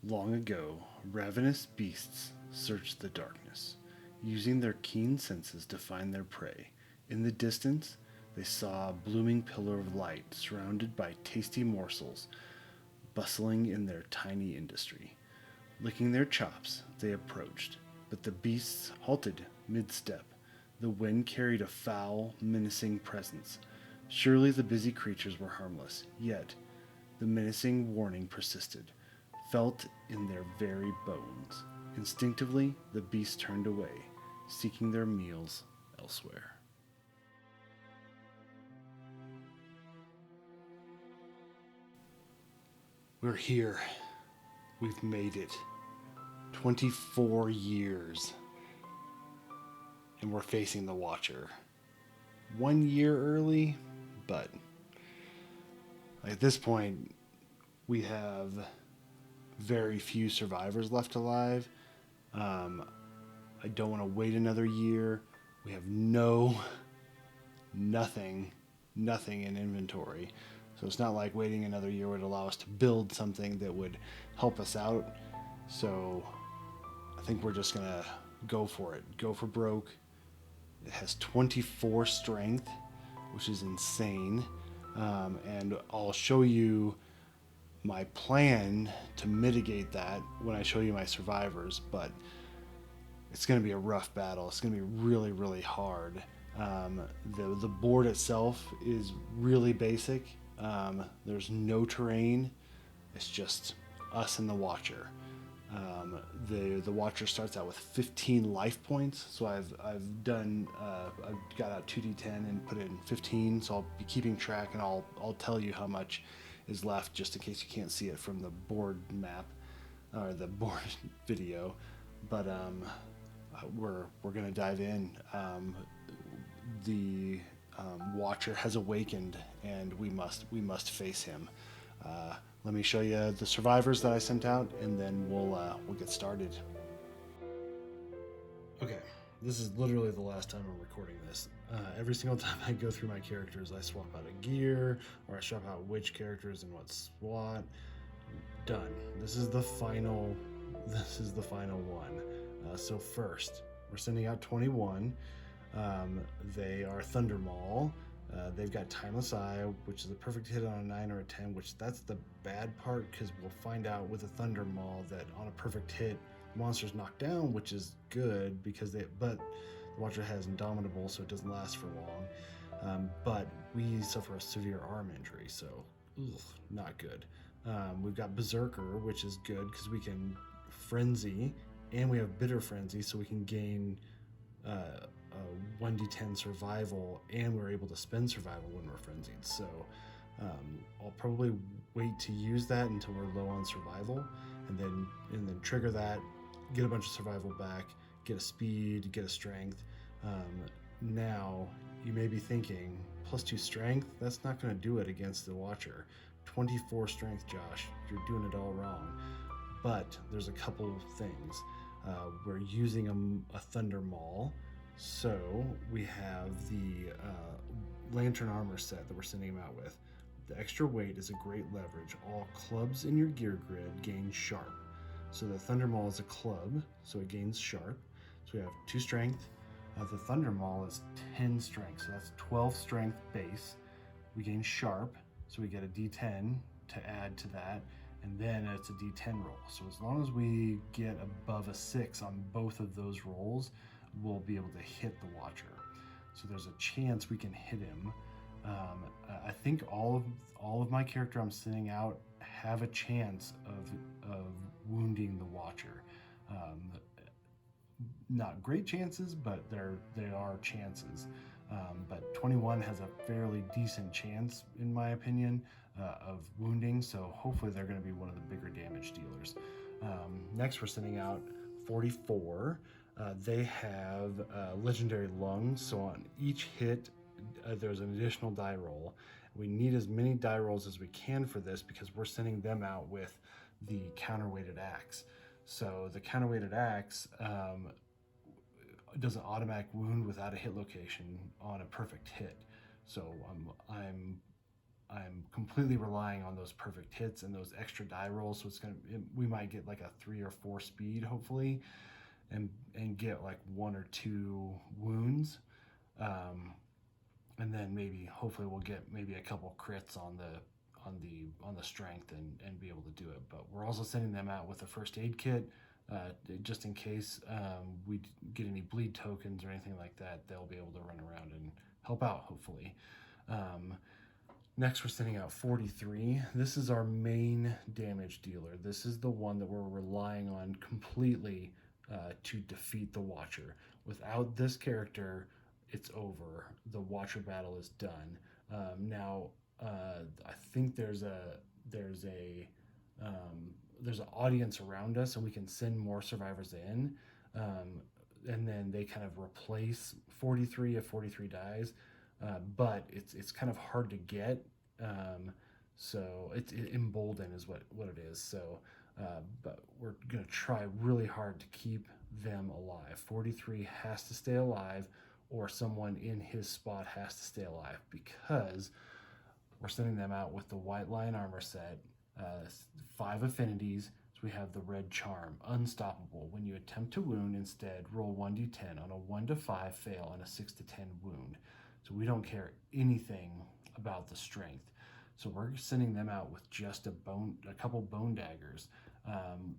Long ago, ravenous beasts searched the darkness, using their keen senses to find their prey. In the distance, they saw a blooming pillar of light surrounded by tasty morsels, bustling in their tiny industry. Licking their chops, they approached, but the beasts halted mid-step. The wind carried a foul, menacing presence. Surely the busy creatures were harmless, yet the menacing warning persisted, felt in their very bones. Instinctively, the beasts turned away, seeking their meals elsewhere. We're here. We've made it. 24 years. And we're facing the Watcher. 1 year early, but at this point, we have very few survivors left alive. I don't want to wait another year. We have nothing in inventory. So it's not like waiting another year would allow us to build something that would help us out. So I think we're just going to go for it. Go for broke. It has 24 strength, which is insane. And I'll show you my plan to mitigate that when I show you my survivors, but it's going to be a rough battle. It's going to be really hard. The board itself is really basic. There's no terrain. It's just us and the Watcher. The Watcher starts out with 15 life points, so I've got out 2d10 and put in 15. So I'll be keeping track, and I'll tell you how much is left, just in case you can't see it from the board map or the board video. But we're gonna dive in. The Watcher has awakened, and we must face him. Let me show you the survivors that I sent out, and then we'll get started. Okay, this is literally the last time I'm recording this. Every single time I go through my characters, I swap out a gear, or I swap out which characters in what SWAT. Done. This is the final one. So first, we're sending out 21. They are Thundermaul. They've got Timeless Eye, which is a perfect hit on a 9 or a 10, which that's the bad part, because we'll find out with a Thundermaul that on a perfect hit, the monster's knocked down, which is good, but the Watcher has Indomitable, so it doesn't last for long. But we suffer a severe arm injury, so not good. We've got Berserker, which is good because we can Frenzy, and we have Bitter Frenzy, so we can gain 1d10 survival, and we're able to spend survival when we're frenzied. So I'll probably wait to use that until we're low on survival, and then trigger that, get a bunch of survival back, get a speed, get a strength. Now you may be thinking, +2 strength, that's not going to do it against the Watcher. 24 strength, Josh, you're doing it all wrong. But there's a couple things. We're using a Thunder Maul, so we have the Lantern Armor set that we're sending him out with. The extra weight is a great leverage. All clubs in your gear grid gain sharp. So the Thunder Maul is a club, so it gains sharp. So we have 2 strength. The Thunder Maul is 10 strength, so that's 12 strength base. We gain sharp, so we get a d10 to add to that, and then it's a d10 roll. So as long as we get above a 6 on both of those rolls, we'll be able to hit the Watcher. So there's a chance we can hit him. I think all of my character I'm sending out have a chance of wounding the Watcher. Not great chances, but they are chances. But 21 has a fairly decent chance, in my opinion, of wounding, so hopefully they're going to be one of the bigger damage dealers. Next, we're sending out 44. They have legendary lungs, so on each hit, there's an additional die roll. We need as many die rolls as we can for this, because we're sending them out with the counterweighted axe. So the counterweighted axe does an automatic wound without a hit location on a perfect hit. So I'm I'm completely relying on those perfect hits and those extra die rolls. So we might get like a 3 or 4 speed hopefully, and get like 1 or 2 wounds, um, and then maybe hopefully we'll get maybe a couple crits on the strength, and be able to do it. But we're also sending them out with a first aid kit, just in case we get any bleed tokens or anything like that. They'll be able to run around and help out hopefully. Um, Next, we're sending out 43. This is our main damage dealer. This is the one that we're relying on completely to defeat the Watcher. Without this character, it's over. The Watcher battle is done. Now, I think there's a there's an audience around us, and we can send more survivors in, and then they kind of replace 43 if 43 dies. But it's kind of hard to get. So embolden is what it is. So, but we're gonna try really hard to keep them alive. 43 has to stay alive, or someone in his spot has to stay alive, because we're sending them out with the White Lion armor set, 5 affinities. So we have the red charm, unstoppable. When you attempt to wound, instead roll 1d10. On a 1 to 5 fail, on a 6 to 10 wound. So we don't care anything about the strength. So we're sending them out with just a couple bone daggers.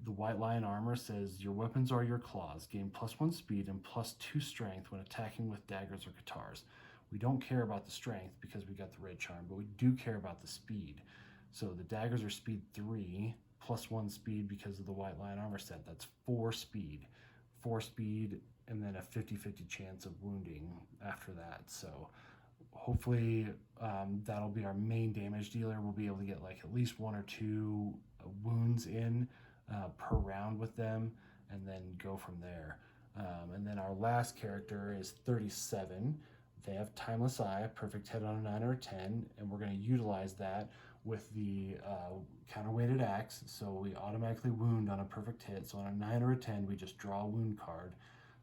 The White Lion armor says your weapons are your claws. Gain +1 speed and +2 strength when attacking with daggers or guitars. We don't care about the strength because we got the red charm, but we do care about the speed. So the daggers are speed 3, +1 speed because of the White Lion armor set. That's 4 speed. 4 speed, and then a 50-50 chance of wounding after that. So hopefully that'll be our main damage dealer. We'll be able to get like at least 1 or 2 wounds in per round with them, and then go from there. And then our last character is 37. They have Timeless Eye, perfect hit on a 9 or a 10, and we're going to utilize that with the counterweighted axe. So we automatically wound on a perfect hit. So on a 9 or a 10, we just draw a wound card.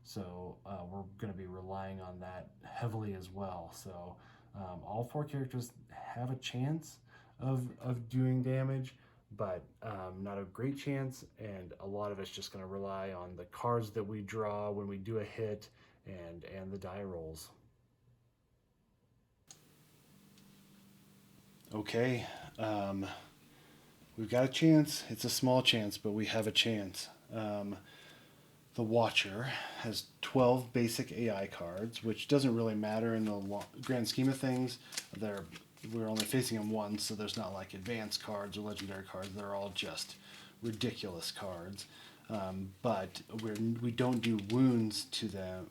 So we're going to be relying on that heavily as well. So all 4 characters have a chance of doing damage, but not a great chance. And a lot of it's just going to rely on the cards that we draw when we do a hit, and the die rolls. Okay, we've got a chance. It's a small chance, but we have a chance. The Watcher has 12 basic AI cards, which doesn't really matter in the grand scheme of things. We're only facing them once, so there's not like advanced cards or legendary cards. They're all just ridiculous cards. But we don't do wounds to the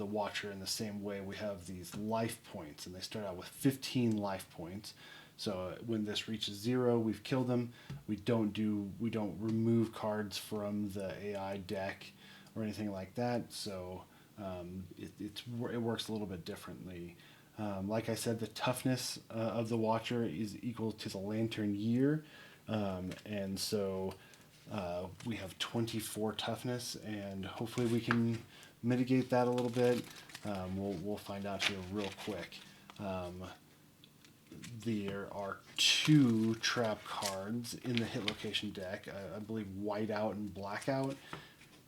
Watcher in the same way. We have these life points, and they start out with 15 life points. So when this reaches 0, we've killed them. We don't remove cards from the AI deck or anything like that. So it works a little bit differently. Like I said, the toughness of the Watcher is equal to the Lantern Year, and so we have 24 toughness, and hopefully we can mitigate that a little bit. We'll find out here real quick. There are 2 trap cards in the hit location deck. I believe Whiteout and Blackout.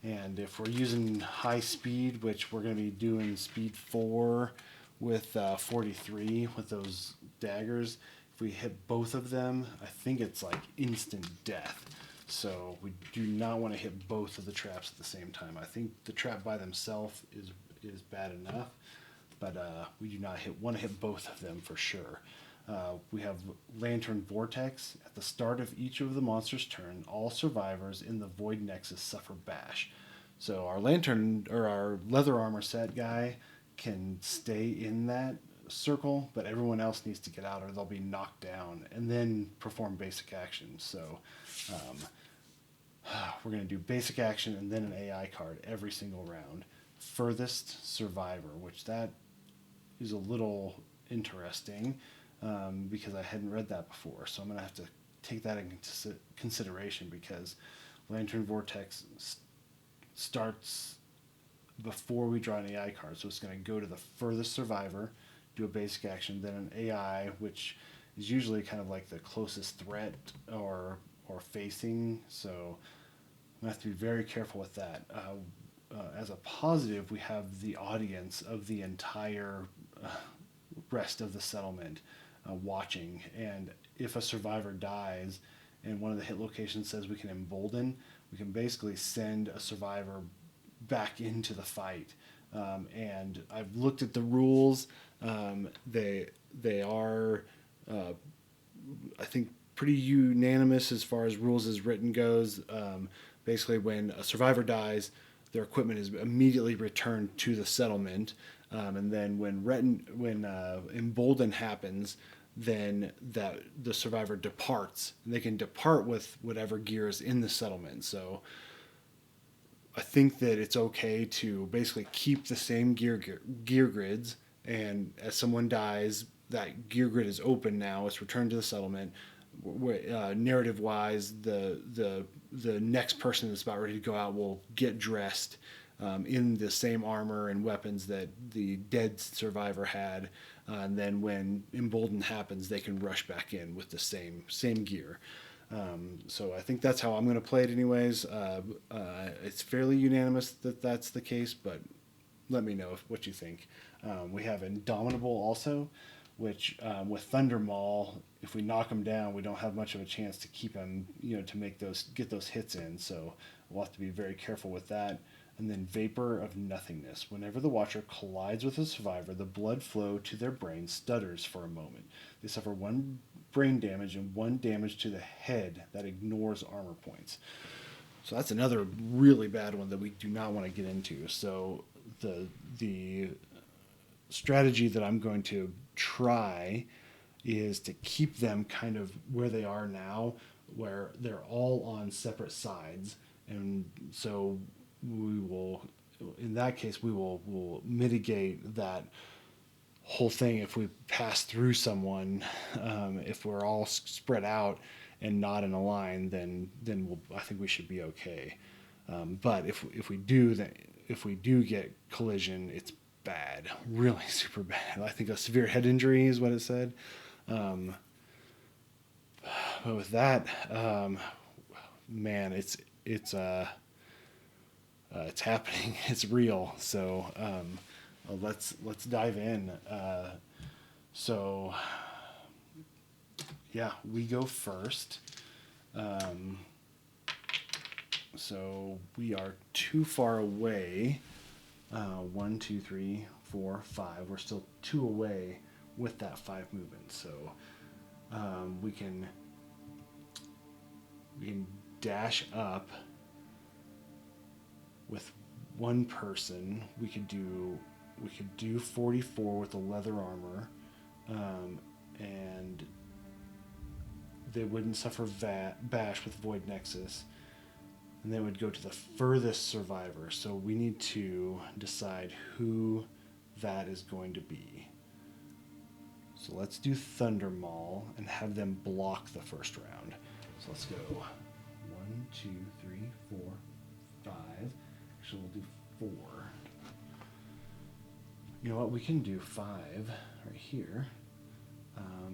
And if we're using high speed, which we're going to be doing speed 4 with 43 with those daggers, if we hit both of them, I think it's like instant death. So we do not want to hit both of the traps at the same time. I think the trap by themselves is bad enough, but we do not want to hit both of them for sure. We have Lantern Vortex. At the start of each of the monster's turn, all survivors in the Void Nexus suffer bash. So our lantern or our leather armor set guy can stay in that circle, but everyone else needs to get out or they'll be knocked down and then perform basic action. So we're going to do basic action and then an AI card every single round. Furthest survivor, which that is a little interesting. Because I hadn't read that before. So I'm going to have to take that into consideration, because Lantern Vortex starts before we draw an AI card. So it's going to go to the furthest survivor, do a basic action, then an AI, which is usually kind of like the closest threat or facing. So we have to be very careful with that. As a positive, we have the audience of the entire rest of the settlement watching, and if a survivor dies and one of the hit locations says we can embolden, we can basically send a survivor back into the fight. And I've looked at the rules. They are, I think, pretty unanimous as far as rules as written goes. Basically, when a survivor dies, their equipment is immediately returned to the settlement. And then when embolden happens, then that the survivor departs. And they can depart with whatever gear is in the settlement. So I think that it's okay to basically keep the same gear grids, and as someone dies, that gear grid is open now. It's returned to the settlement. Narrative wise, the next person that's about ready to go out will get dressed in the same armor and weapons that the dead survivor had, and then when embolden happens, they can rush back in with the same gear. So I think that's how I'm going to play it anyways. It's fairly unanimous that that's the case, but let me know what you think. We have Indomitable also, which with Thunder Maul, if we knock him down, we don't have much of a chance to keep him, to get those hits in. So we'll have to be very careful with that. And then Vapor of Nothingness. Whenever the Watcher collides with a survivor, the blood flow to their brain stutters for a moment. They suffer 1 brain damage and 1 damage to the head that ignores armor points. So that's another really bad one that we do not want to get into. So the strategy that I'm going to try is to keep them kind of where they are now, where they're all on separate sides. And so we will, in that case, we'll mitigate that whole thing if we pass through someone. If we're all spread out and not in a line, then I think we should be okay. But if we do get collision, it's bad, really super bad. I think a severe head injury is what it said. But with that, man, it's happening. It's real. So let's dive in. So yeah, we go first. So we are too far away. 1, 2, 3, 4, 5. We're still 2 away with that 5 movement. So we can dash up with 1 person. We could do 44 with the leather armor, and they wouldn't suffer bash with Void Nexus, and they would go to the furthest survivor. So we need to decide who that is going to be. So let's do Thunder Maul and have them block the first round. So let's go 1, 2, 3, 4, 5. Actually, we'll do 4. You know what? We can do 5 right here.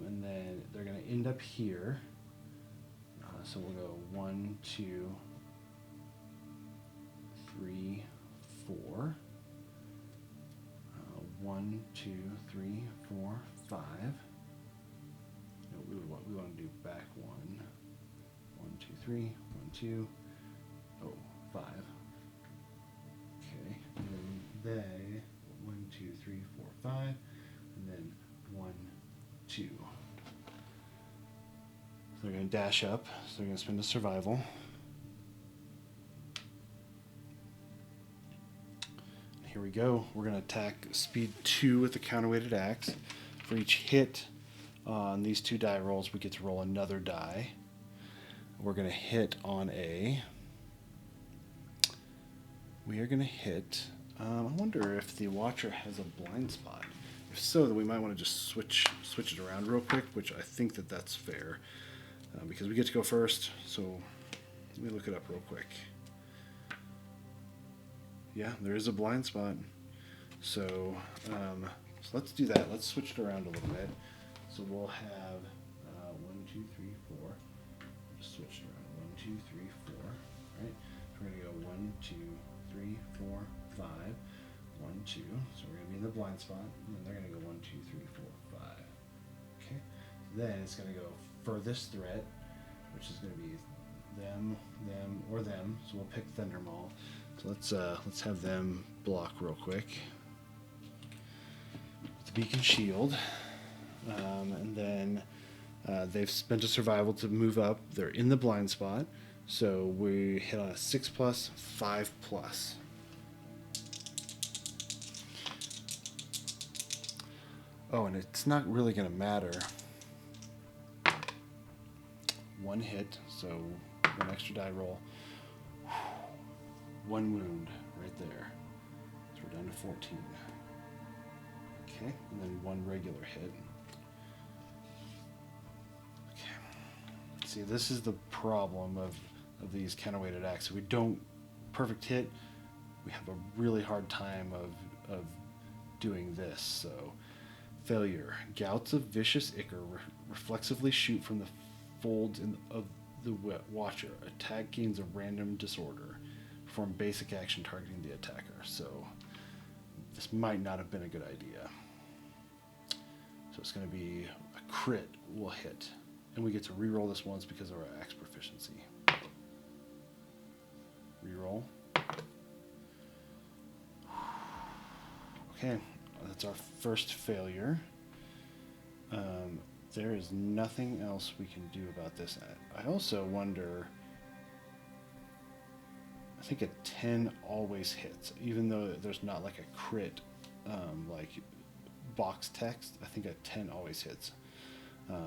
And then they're going to end up here. So we'll go 1, 2, 3, 4. 1, 2, 3, 4, 5. No, we want to do back 1. 1, 2, 3. 1, 2. Oh, 5. Okay. And then they 1, 2, 3, 4, 5. And then 1, 2. So they're going to dash up. So they're going to spend a survival. Here we go. We're going to attack speed 2 with the counterweighted axe. For each hit on these 2 die rolls, we get to roll another die. We're going to hit on a... We are going to hit... I wonder if the Watcher has a blind spot. If so, then we might want to just switch it around real quick, which I think that's fair. Because we get to go first, so let me look it up real quick. Yeah, there is a blind spot. So So let's do that. Let's switch it around a little bit. So we'll have 1, 2, 3, 4. Just switch it around. 1, 2, 3, 4. Right? So we're gonna go 1, 2, 3, 4, 5. 1, 2. So we're gonna be in the blind spot, and then they're gonna go 1, 2, 3, 4, 5. Okay. Then it's gonna go furthest threat, which is gonna be them, or them. So we'll pick Thunder Maul. So let's have them block real quick. With the beacon shield, and then they've spent a survival to move up. They're in the blind spot, so we hit on a 6+, 5+. Oh, and it's not really going to matter. One hit, so one extra die roll. One wound right there. So we're down to 14. Okay, and then one regular hit. Okay. See, this is the problem of these counterweighted axes. We don't perfect hit. We have a really hard time of doing this. So, failure. Gouts of vicious ichor reflexively shoot from the folds of the watcher. Attack gains a random disorder. Perform basic action targeting the attacker. So this might not have been a good idea. So it's going to be a crit will hit. And we get to reroll this once because of our axe proficiency. Reroll. Okay, that's our first failure. There is nothing else we can do about this. I also wonder, I think a 10 always hits, even though there's not like a crit like box text. I think a 10 always hits.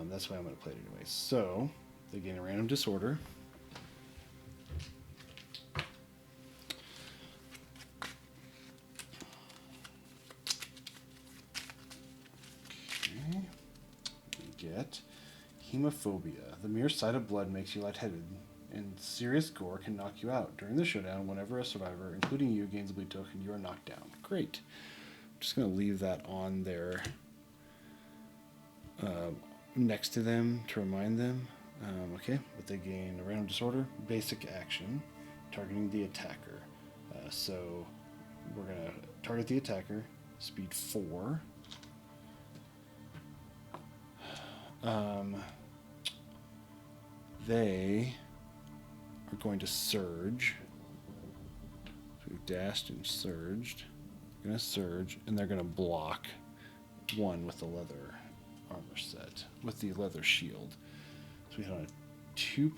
That's why I'm going to play it anyway. So they gain a random disorder. Okay. We get hemophobia. The mere sight of blood makes you lightheaded, and serious gore can knock you out. During the showdown, whenever a survivor, including you, gains a bleed token, you are knocked down. Great. I'm just going to leave that on there next to them to remind them. Okay, but they gain a random disorder, basic action, targeting the attacker. So we're going to target the attacker, speed 4. They are going to surge. So we've dashed and surged. They're going to surge, and they're going to block 1 with the leather armor set, with the leather shield. So we hit on a 2+,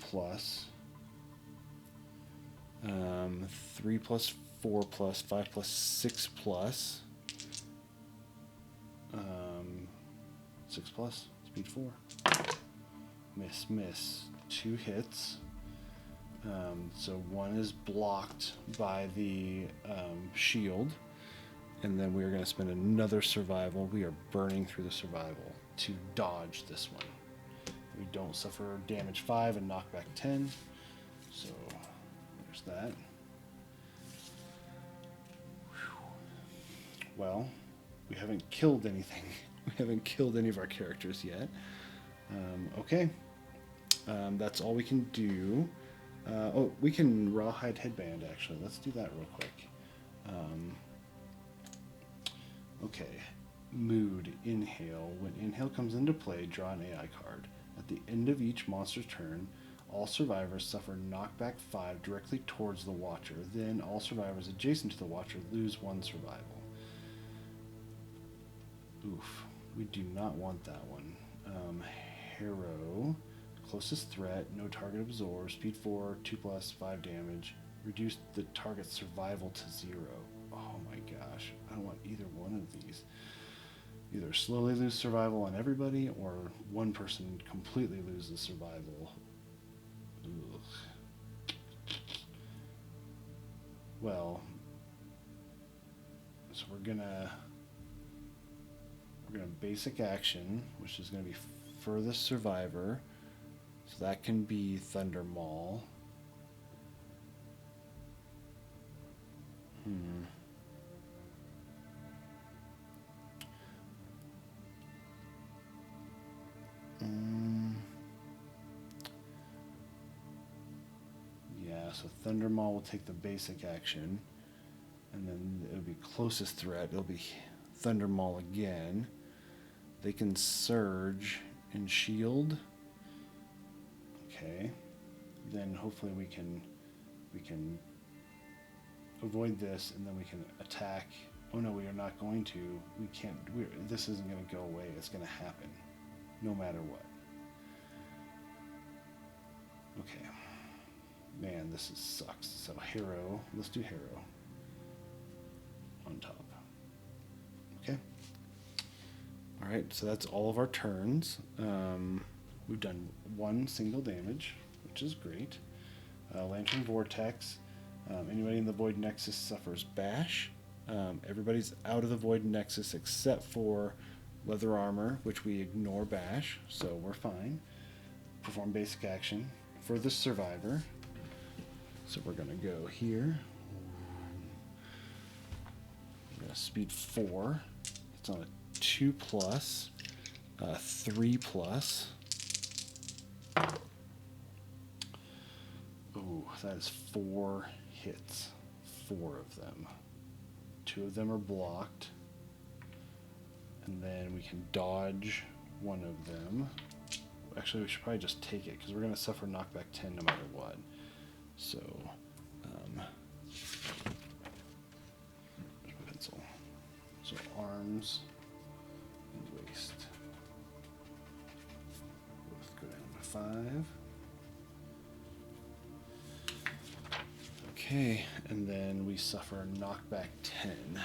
3+, 4+, 5+, 6+, 6+, speed 4. Miss. 2 hits. So 1 is blocked by the shield, and then we are going to spend another survival. We are burning through the survival to dodge this one. We don't suffer damage 5 and knockback 10. So there's that. Well, we haven't killed anything. We haven't killed any of our characters yet. Okay. That's all we can do. Oh, we can rawhide headband, actually. Let's do that real quick. Okay. Mood. Inhale. When inhale comes into play, draw an AI card. At the end of each monster's turn, all survivors suffer knockback 5 directly towards the watcher. Then all survivors adjacent to the watcher lose 1 survival. Oof. We do not want that one. Harrow. Closest threat, no target absorbs, speed 4, 2+, 5 damage. Reduce the target's survival to 0. Oh my gosh, I don't want either one of these. Either slowly lose survival on everybody, or one person completely loses survival. Ugh. Well, so we're gonna basic action, which is gonna be furthest survivor. So that can be Thunder Maul. So Thunder Maul will take the basic action, and then it'll be closest threat. It'll be Thunder Maul again. They can surge and shield. Okay. Then hopefully we can avoid this, and then we can attack. Oh no, we are not going to. We can't. This isn't going to go away. It's going to happen, no matter what. Okay. Man, this sucks. So Harrow. Let's do Harrow on top. Okay. All right. So that's all of our turns. We've done 1 single damage, which is great. Lantern Vortex. Anybody in the Void Nexus suffers bash. Everybody's out of the Void Nexus except for Leather Armor, which we ignore bash, so we're fine. Perform basic action for the survivor. So we're going to go here. We're going to speed 4. It's on a 2+, 3+. Ooh, that is 4 hits. 4 of them. 2 of them are blocked. And then we can dodge 1 of them. Actually, we should probably just take it, because we're going to suffer knockback 10 no matter what. So, where's my pencil? So arms and waist. Both go down to 5. Okay, and then we suffer knockback 10. 1,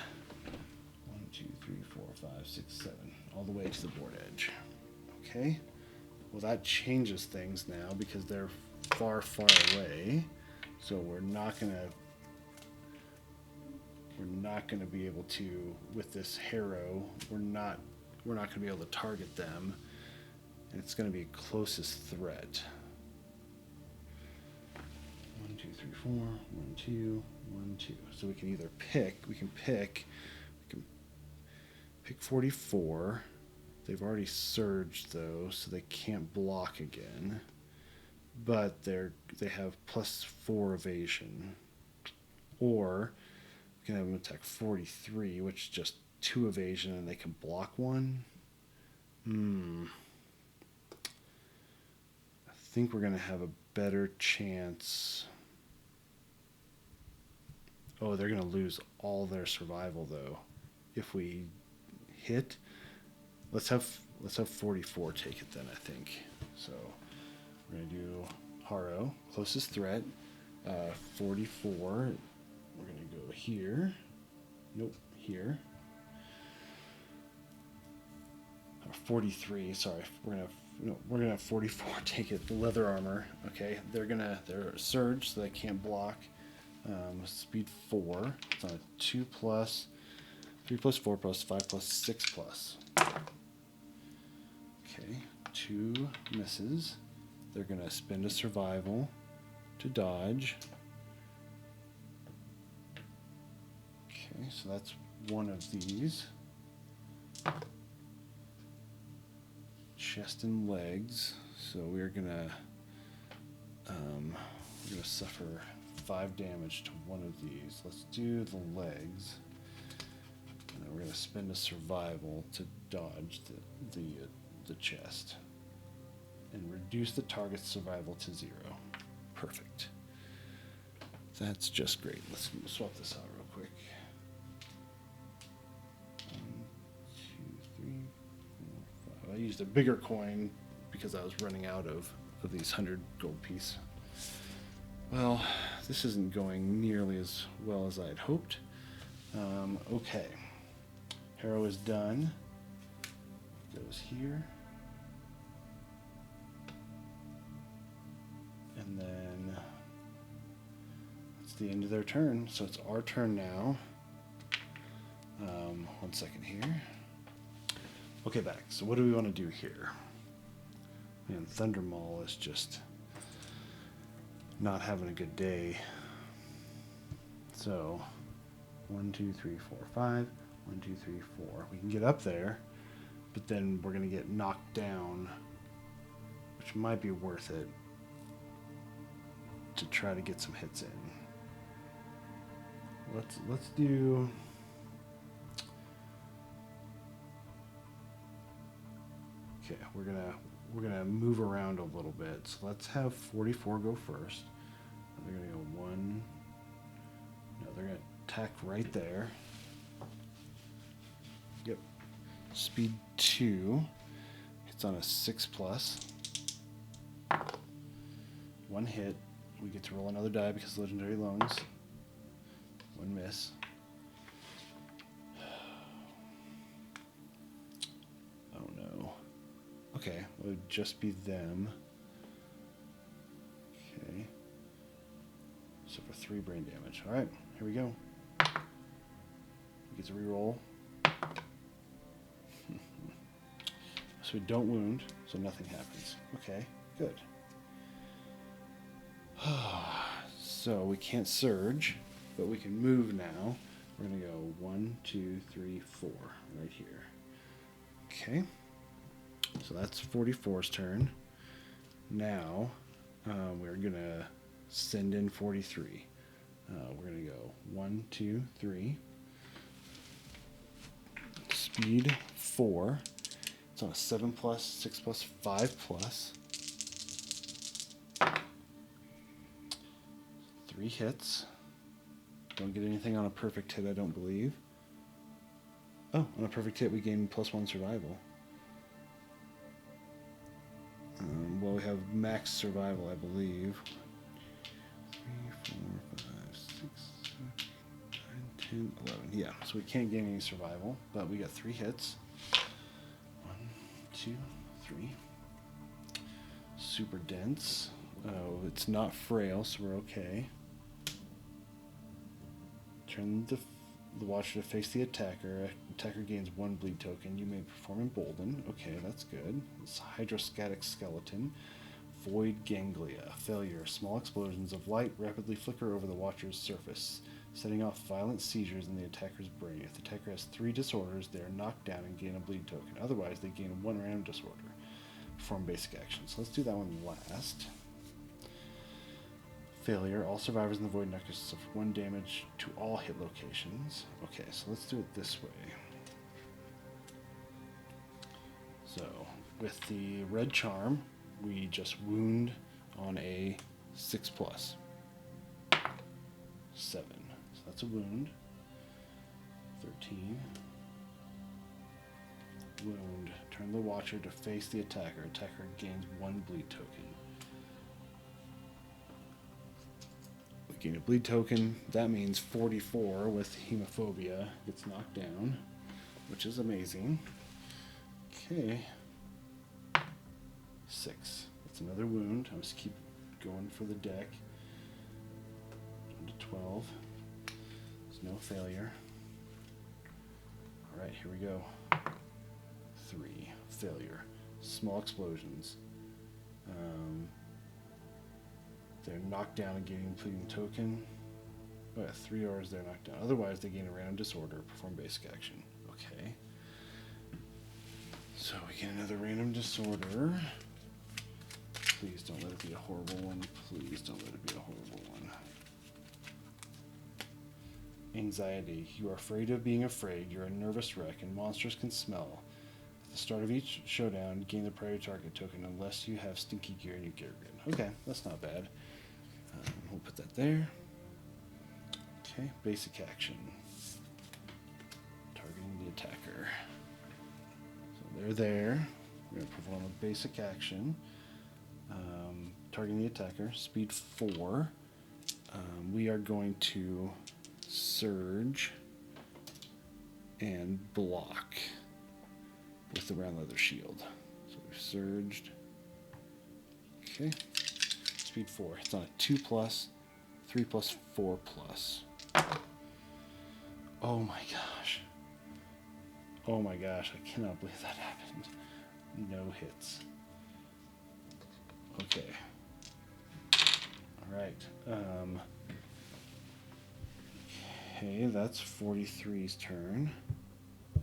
2, 3, 4, 5, 6, 7, all the way to the board edge. Okay, well that changes things now because they're far, far away. So we're not gonna be able to, with this Harrow, we're not gonna be able to target them, and it's gonna be closest threat. 1, 2, 3, 4, 1, 2, 1, 2. So we can either pick, we can pick 44. They've already surged though, so they can't block again. But they have +4 evasion. Or we can have them attack 43, which is just 2 evasion, and they can block 1. I think we're gonna have a better chance. Oh, they're gonna lose all their survival though. If we hit, let's have 44 take it then, I think. So we're gonna do Harrow, closest threat, 44. We're gonna go here. Nope, here. 43. Sorry, we're gonna have 44 take it. The Leather Armor. Okay, they're surge, so they can't block. Speed 4. It's on a 2+, 3+, 4+, 5+, 6+. Okay, 2 misses. They're going to spend a survival to dodge. Okay, so that's one of these. Chest and legs. So we're gonna suffer 5 damage to one of these. Let's do the legs. And then we're gonna spend a survival to dodge the chest. And reduce the target's survival to 0. Perfect. That's just great. Let's swap this out real quick. 1, 2, 3, 4, 5. I used a bigger coin because I was running out of these 100 gold piece. Well, this isn't going nearly as well as I had hoped. Okay. Harrow is done. Goes here. And then it's the end of their turn, so it's our turn now. 1 second here. Okay, back. So what do we want to do here? Man, Thunder Maul is just not having a good day. So 1, 2, 3, 4, 5. 1, 2, 3, 4. We can get up there, but then we're going to get knocked down, which might be worth it to try to get some hits in. Let's do. Okay, we're gonna move around a little bit. So let's have 44 go first. They're gonna go 1. No, they're gonna attack right there. Yep. Speed 2. It's on a 6+. 1 hit. We get to roll another die because of legendary loans. 1 miss. Oh no. Okay, it would just be them. Okay. So for 3 brain damage. Alright, here we go. We get to reroll. So we don't wound, so nothing happens. Okay, good. So we can't surge, but we can move now. We're going to go 1, 2, 3, 4 right here. Okay. So that's 44's turn. Now we're going to send in 43. We're going to go 1, 2, 3. Speed 4. It's on a 7+, 6+, 5+. 3 hits. Don't get anything on a perfect hit, I don't believe. Oh, on a perfect hit we gain +1 survival. Well, we have max survival, I believe. 3, 4, 5, 6, 7, 8, 9, 10, 11. Yeah, so we can't gain any survival, but we got 3 hits. 1, 2, 3. Super dense. Oh, it's not frail, so we're okay. Turn the watcher to face the attacker. Attacker gains 1 bleed token. You may perform Embolden. Okay, that's good. It's Hydroscatic Skeleton. Void Ganglia. Failure. Small explosions of light rapidly flicker over the watcher's surface, setting off violent seizures in the attacker's brain. If the attacker has 3 disorders, they are knocked down and gain a bleed token. Otherwise, they gain 1 random disorder. Perform basic actions. So let's do that one last. Failure. All survivors in the Void Knuckers suffer 1 damage to all hit locations. Okay, so let's do it this way. So, with the red charm, we just wound on a 6+. 7. So that's a wound. 13. Wound. Turn the watcher to face the attacker. Attacker gains 1 bleed token. Gain a bleed token. That means 44 with hemophobia gets knocked down, which is amazing. Okay. 6. That's another wound. I'll just keep going for the deck. Down to 12. There's no failure. Alright, here we go. 3. Failure. Small explosions. They're knocked down and gaining a bleeding token. Oh, yeah, 3 hours they're knocked down. Otherwise, they gain a random disorder. Perform basic action. Okay. So we get another random disorder. Please don't let it be a horrible one. Please don't let it be a horrible one. Anxiety. You are afraid of being afraid. You're a nervous wreck, and monsters can smell. At the start of each showdown, gain the priority target token unless you have stinky gear and you gear grid. Okay, that's not bad. We'll put that there. Okay, basic action. Targeting the attacker. So they're there. We're going to perform a basic action. Targeting the attacker. Speed 4. We are going to surge and block with the round leather shield. So we've surged. Okay. Speed 4. It's on a 2+, 3+, 4+. Oh my gosh. Oh my gosh, I cannot believe that happened. No hits. Okay. Alright. Okay, that's 43's turn.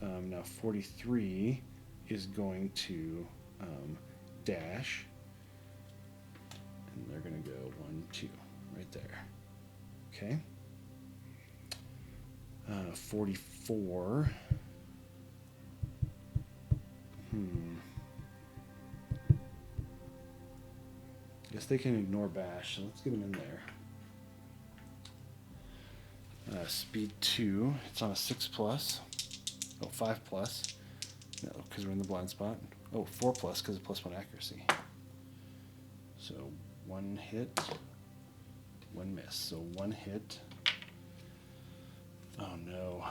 Now 43 is going to dash. And they're going to go 1, 2. Okay. 44. Guess they can ignore bash, so let's get them in there. Speed 2. It's on a 6+. Oh, 5+. No, because we're in the blind spot. Oh, 4+ because of +1 accuracy. So 1 hit, 1 miss. So 1 hit. Oh no.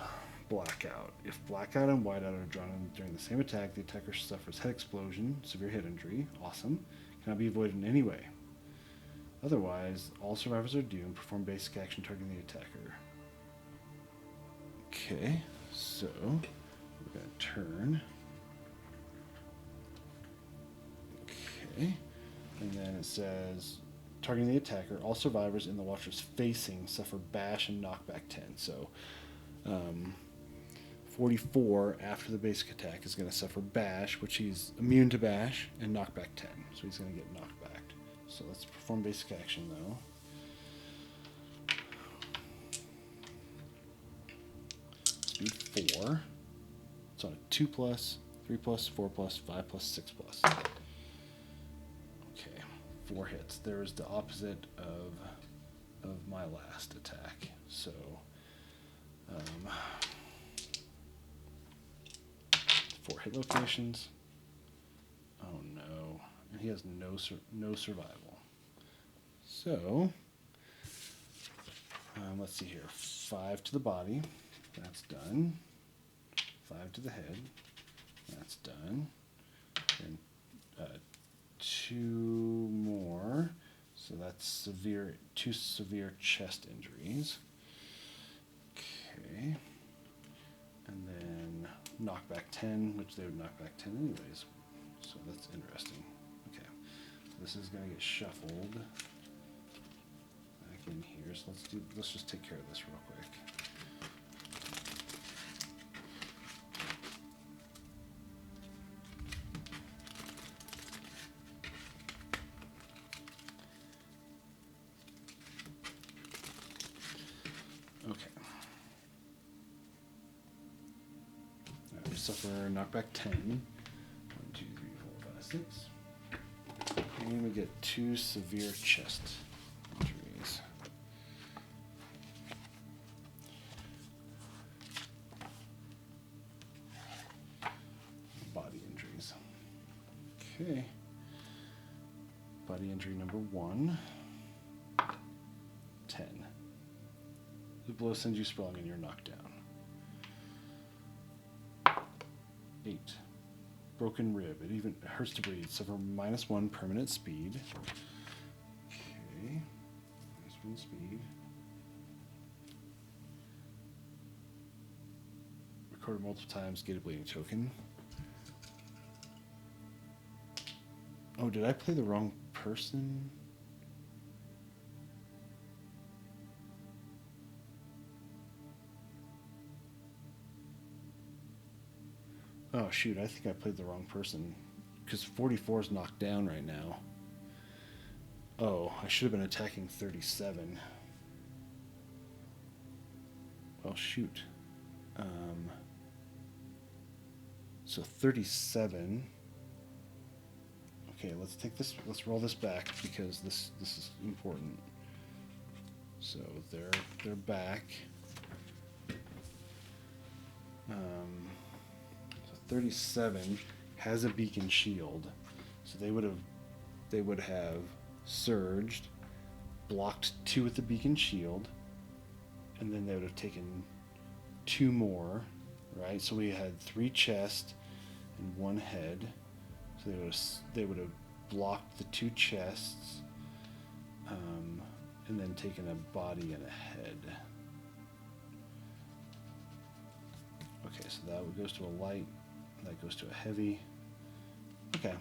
Blackout. If blackout and whiteout are drawn during the same attack, the attacker suffers head explosion, severe head injury. Awesome. Cannot be avoided in any way. Otherwise, all survivors are doomed. Perform basic action targeting the attacker. Okay, so we're going to turn. Okay, and then it says targeting the attacker. All survivors in the watchers facing suffer bash and knockback 10. So 44 after the basic attack is going to suffer bash, which he's immune to bash, and knockback 10. So he's going to get knocked back. So let's perform basic action though. Speed 4. It's on a 2+, 3+, 4+, 5+, 6+. Okay, 4 hits. There is the opposite of my last attack. So 4 hit locations. Oh no, and he has no survival. So let's see here. 5 to the body. That's done. 5 to the head. That's done. And 2 more. So that's 2 severe chest injuries. Okay. And then knockback 10, which they would knock back 10 anyways. So that's interesting. Okay. So this is going to get shuffled back in here. So let's just take care of this real quick. Okay. We suffer knockback 10. 1, 2, 3, 4, 5, 6. And we get 2 severe chest injuries. Body injuries. Okay. Body injury number 1. 10. The blow sends you sprawling and you're knocked down. 8. Broken rib. It even hurts to breathe. Suffer -1 permanent speed. Okay. -1 speed. Recorded multiple times. Get a bleeding token. Oh, did I play the wrong person? Oh shoot, I think I played the wrong person, because 44 is knocked down right now. Oh, I should have been attacking 37. Well, shoot. So 37. Okay, let's take this. Let's roll this back because this is important. So they're back. 37 has a beacon shield, so they would have surged, blocked 2 with the beacon shield, and then they would have taken 2 more, right? So we had 3 chests and 1 head. So they would have blocked the 2 chests, and then taken a body and a head. Okay, so that goes to a light. That goes to a heavy. Okay.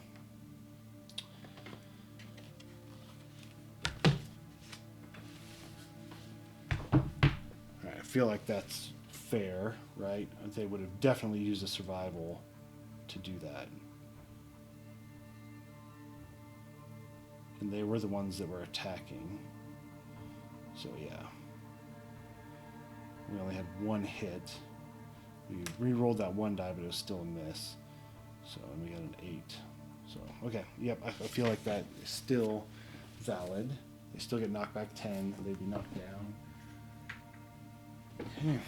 Alright, I feel like that's fair, right? They would have definitely used a survival to do that. And they were the ones that were attacking. So yeah. We only had one hit. We re-rolled that one die, but it was still a miss. So, and we got an 8. So, okay, yep, I feel like that is still valid. They still get knocked back 10. They'd be knocked down. Okay.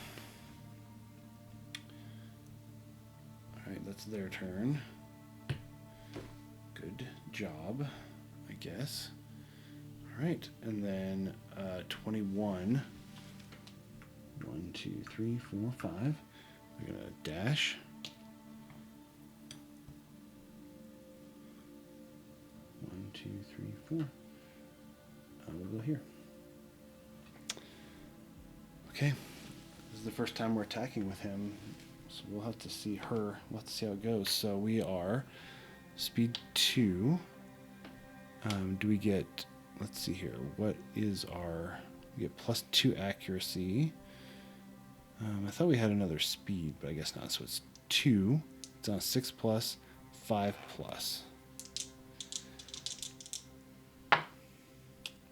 Alright, that's their turn. Good job, I guess. Alright, and then 21. 1, 2, 3, 4, 5. We're going to dash. 1, 2, 3, 4. We'll go here. Okay. This is the first time we're attacking with him, so we'll have to see her. We'll have to see how it goes. So we are speed 2. Do we get, let's see here, what is our, we get +2 accuracy. I thought we had another speed, but I guess not. So it's 2. It's on 6+, 5+.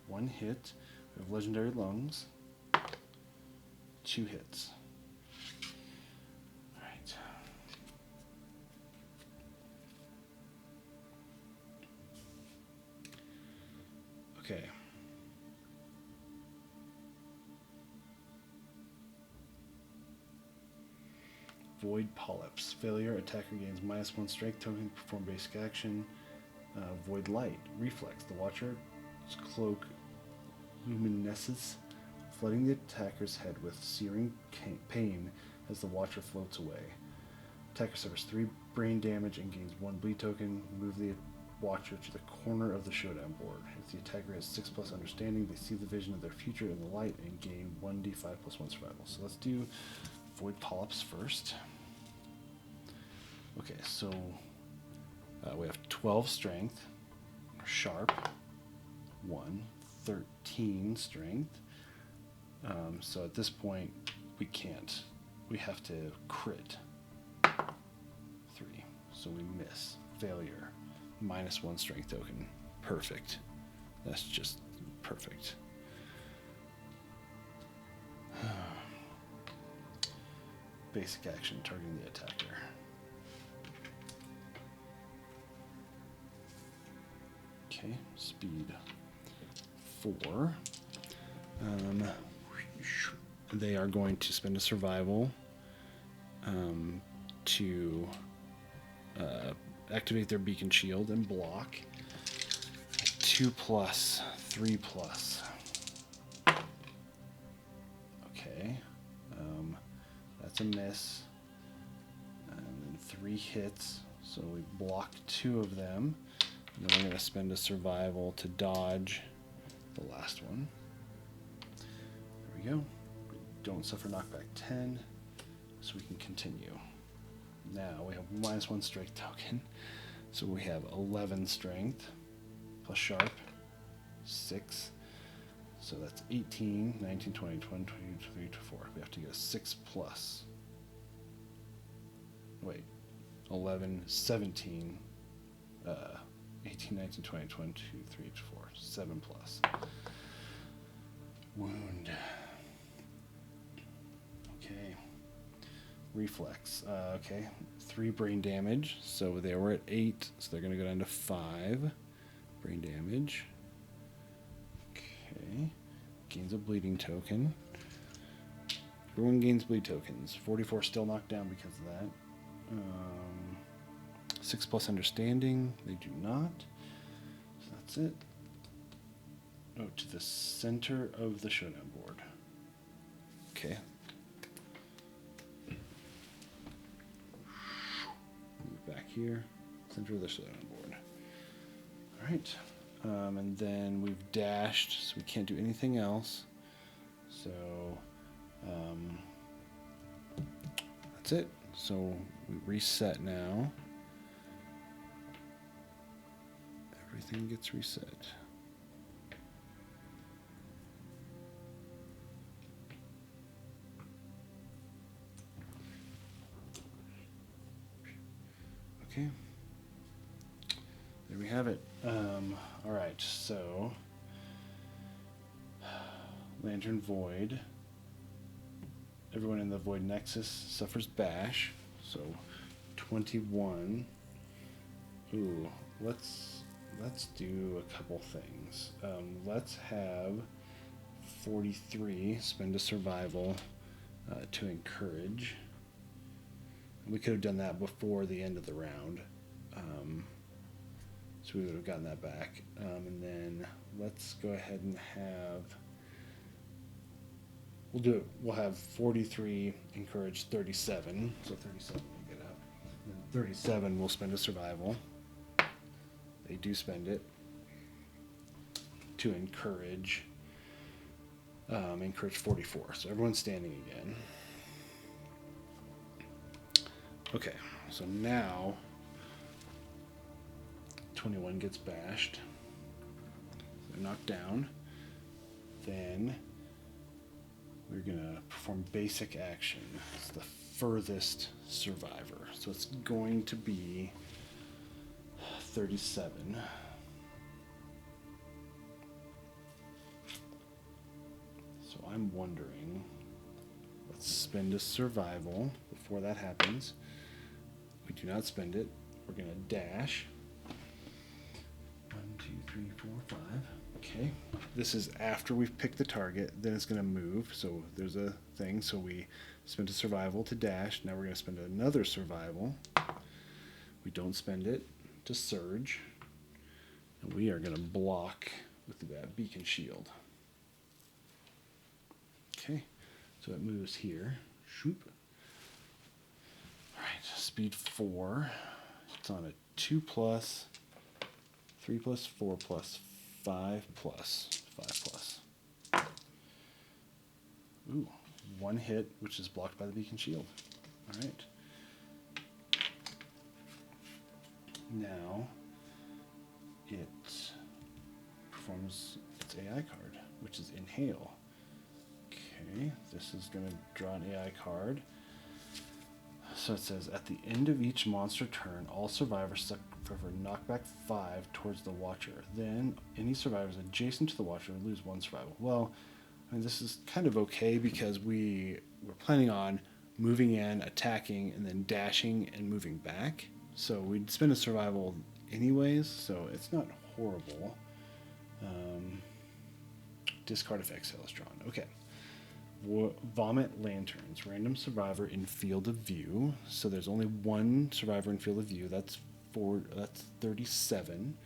1 hit. We have legendary lungs. 2 hits. All right. Okay. Void Polyps. Failure. Attacker gains -1 strength token. Perform basic action. Void Light. Reflex. The Watcher's cloak luminesces, flooding the attacker's head with searing pain as the Watcher floats away. Attacker suffers 3 brain damage and gains 1 bleed token. Move the Watcher to the corner of the showdown board. If the attacker has 6+ understanding, they see the vision of their future in the light and gain 1d5 + 1 survival. So let's do Void Polyps first. Okay, so we have 12 strength, sharp, 1, 13 strength. So at this point, we can't. We have to crit. 3. So we miss. Failure. -1 strength token. Perfect. That's just perfect. Basic action targeting the attacker. Okay, speed 4. They are going to spend a survival to activate their beacon shield and block. 2+, 3+. Okay, that's a miss. And then 3 hits, so we blocked 2 of them. And then we're going to spend a survival to dodge the last one. There we go. We don't suffer knockback 10, so we can continue. Now we have -1 strength token, so we have 11 strength plus sharp 6, so that's 18, 19, 20, 21, 22, 23, 24. We have to get a 6+. Wait, 11, 17, 18, 19, 20, 22, 23, 24, 7+. Wound. Okay. Reflex. Okay. 3 brain damage. So they were at 8, so they're going to go down to 5 brain damage. Okay. Gains a bleeding token. Everyone gains bleed tokens. 44 still knocked down because of that. 6+ understanding. They do not. So that's it. Oh, to the center of the showdown board. Okay. Move back here. Center of the showdown board. All right. And then we've dashed, so we can't do anything else. So that's it. So we reset now. Everything gets reset. Okay. There we have it. All right, so Lantern Void. everyone in the Void Nexus suffers bash. So 21. Ooh, let's do a couple things. Let's have 43 spend a survival to encourage. We could have done that before the end of the round, so we would have gotten that back. And then let's go ahead and have. We'll do it. We'll have 43 encourage 37. So 37 will get up. And 37 will spend a survival. They do spend it to encourage. Encourage 44. So everyone's standing again. Okay, so now 21 gets bashed. They're knocked down. Then we're gonna perform basic action. It's the furthest survivor. So it's going to be 37. So I'm wondering, let's spend a survival before that happens. We do not spend it. We're gonna dash. 1, 2, 3, 4, 5. Okay. This is after we've picked the target. Then it's gonna move. So there's a thing. So we spent a survival to dash. Now we're gonna spend another survival. We don't spend it to surge. And we are gonna block with that beacon shield. Okay. So it moves here. Shoop. Alright, speed 4. It's on a 2+, 3+, 4+, 5+, 5+. Ooh, 1 hit, which is blocked by the beacon shield. Alright. Now it performs its AI card, which is Inhale. Okay, this is going to draw an AI card. So it says, at the end of each monster turn, all survivors suffer knockback 5 towards the Watcher. Then, any survivors adjacent to the Watcher lose 1 survival. Well, I mean, this is kind of okay because we're planning on moving in, attacking, and then dashing and moving back. So we'd spend a survival anyways, so it's not horrible. Discard if exhale is drawn. Okay. Vomit Lanterns, random survivor in field of view. So there's only 1 survivor in field of view. That's 37.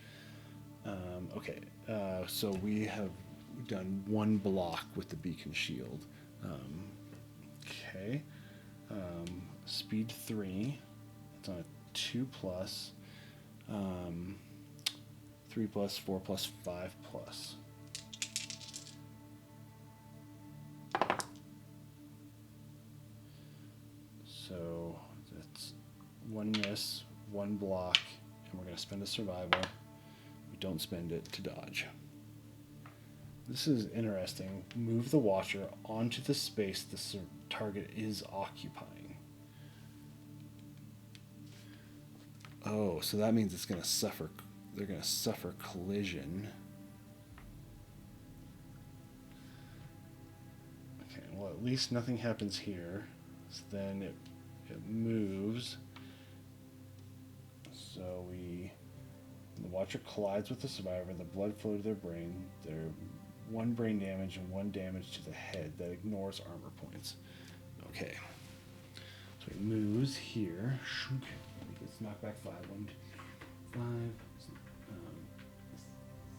Okay, so we have done 1 block with the beacon shield. Okay, speed 3. It's on a 2+, 3+, 4+, 5+. So that's 1 miss, 1 block, and we're going to spend a survival. We don't spend it to dodge. This is interesting. Move the Watcher onto the space the target is occupying. Oh, so that means it's going to suffer. They're going to suffer collision. Okay, well, at least nothing happens here. So then it moves. So when the Watcher collides with the survivor, the blood flow to their brain. They're 1 brain damage and 1 damage to the head that ignores armor points. Okay. So it moves here. It gets knocked back 5. 1, 2, 5.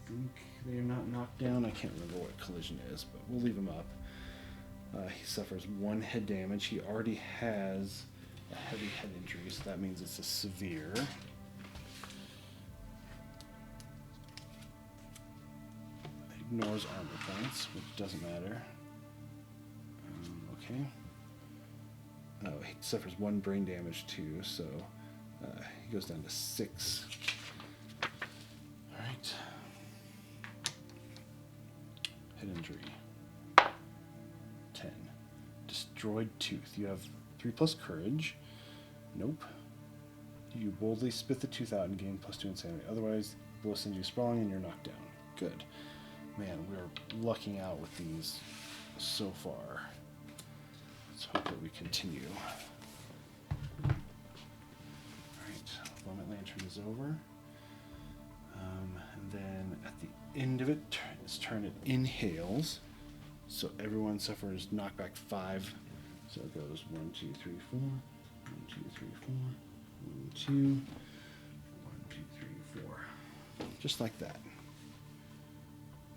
I think they are not knocked down. I can't remember what collision is, but we'll leave him up. He suffers 1 head damage. He already has a heavy head injury, so that means it's a severe. Ignores armor points, which doesn't matter. Okay. Oh, he suffers 1 brain damage too, so he goes down to 6. Alright. Head injury. 10. Destroyed tooth. You have 3+ courage. Nope. You boldly spit the tooth out and gain +2 insanity. Otherwise, blow sends you sprawling and you're knocked down. Good. Man, we're lucking out with these so far. let's hope that we continue. Alright, Vomit Lantern is over. And then at the end of it, turn it inhales. So everyone suffers knockback 5. So it goes 1, 2, 3, 4. 1, 2, 3, 4. 1, 2. 1, 2, 3, 4. Just like that.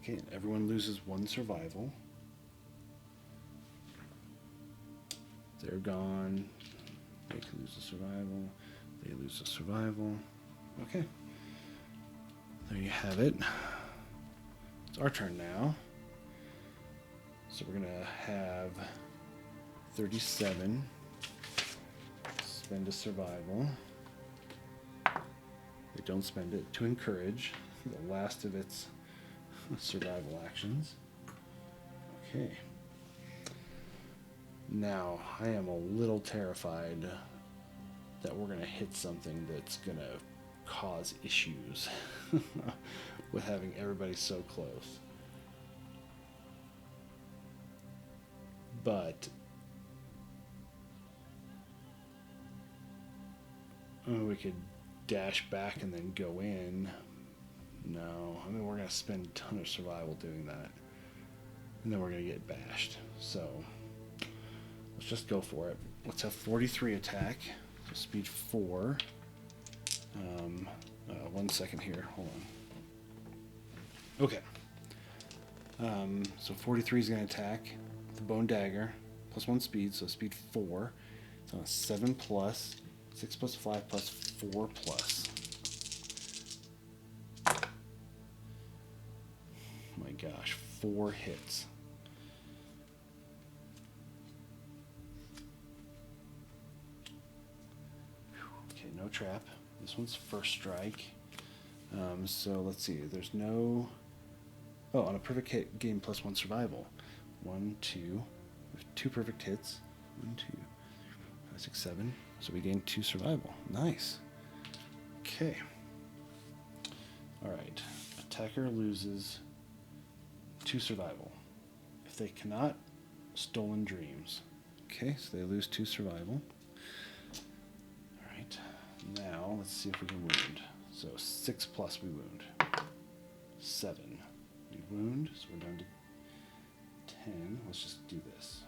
Okay, and everyone loses 1 survival. They're gone. They can lose a survival. They lose a survival. Okay. There you have it. It's our turn now. So we're going to have 37. Spend a survival. They don't spend it to encourage the last of its survival actions. Okay. Now, I am a little terrified that we're going to hit something that's going to cause issues with having everybody so close. But we could dash back and then go in. No, I mean, we're going to spend a ton of survival doing that. And then we're going to get bashed. So let's just go for it. Let's have 43 attack. So speed 4. 1 second here. Hold on. Okay. So 43 is going to attack the Bone Dagger. Plus 1 speed, so speed 4. It's on a 7 plus, 6 plus 5 plus 4 plus. Oh my gosh, 4 hits. Okay, no trap. This one's first strike. So let's see. There's no. Oh, on a perfect hit, gain plus 1 survival. 1, 2. 2 perfect hits. 1, 2, 5, 6, 7. So we gain 2 survival. Nice. Okay. All right. Attacker loses 2 survival. If they cannot, Stolen Dreams. Okay, so they lose 2 survival. All right. Now let's see if we can wound. So 6 plus we wound. 7. We wound, so we're down to 10. Let's just do this.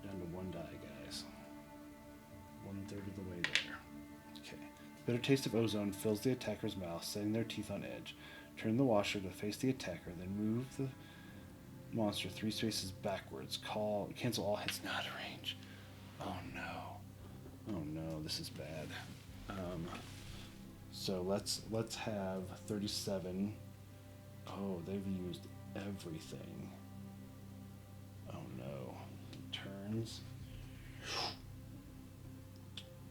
We're down to 1 die, guys. 1/3 of the way there. Okay. The bitter taste of ozone fills the attacker's mouth, setting their teeth on edge. Turn the washer to face the attacker, then move the monster 3 spaces backwards. Cancel all hits not out of range. Oh no. Oh no, this is bad. So let's have 37. Oh, they've used everything. Oh no. Turns.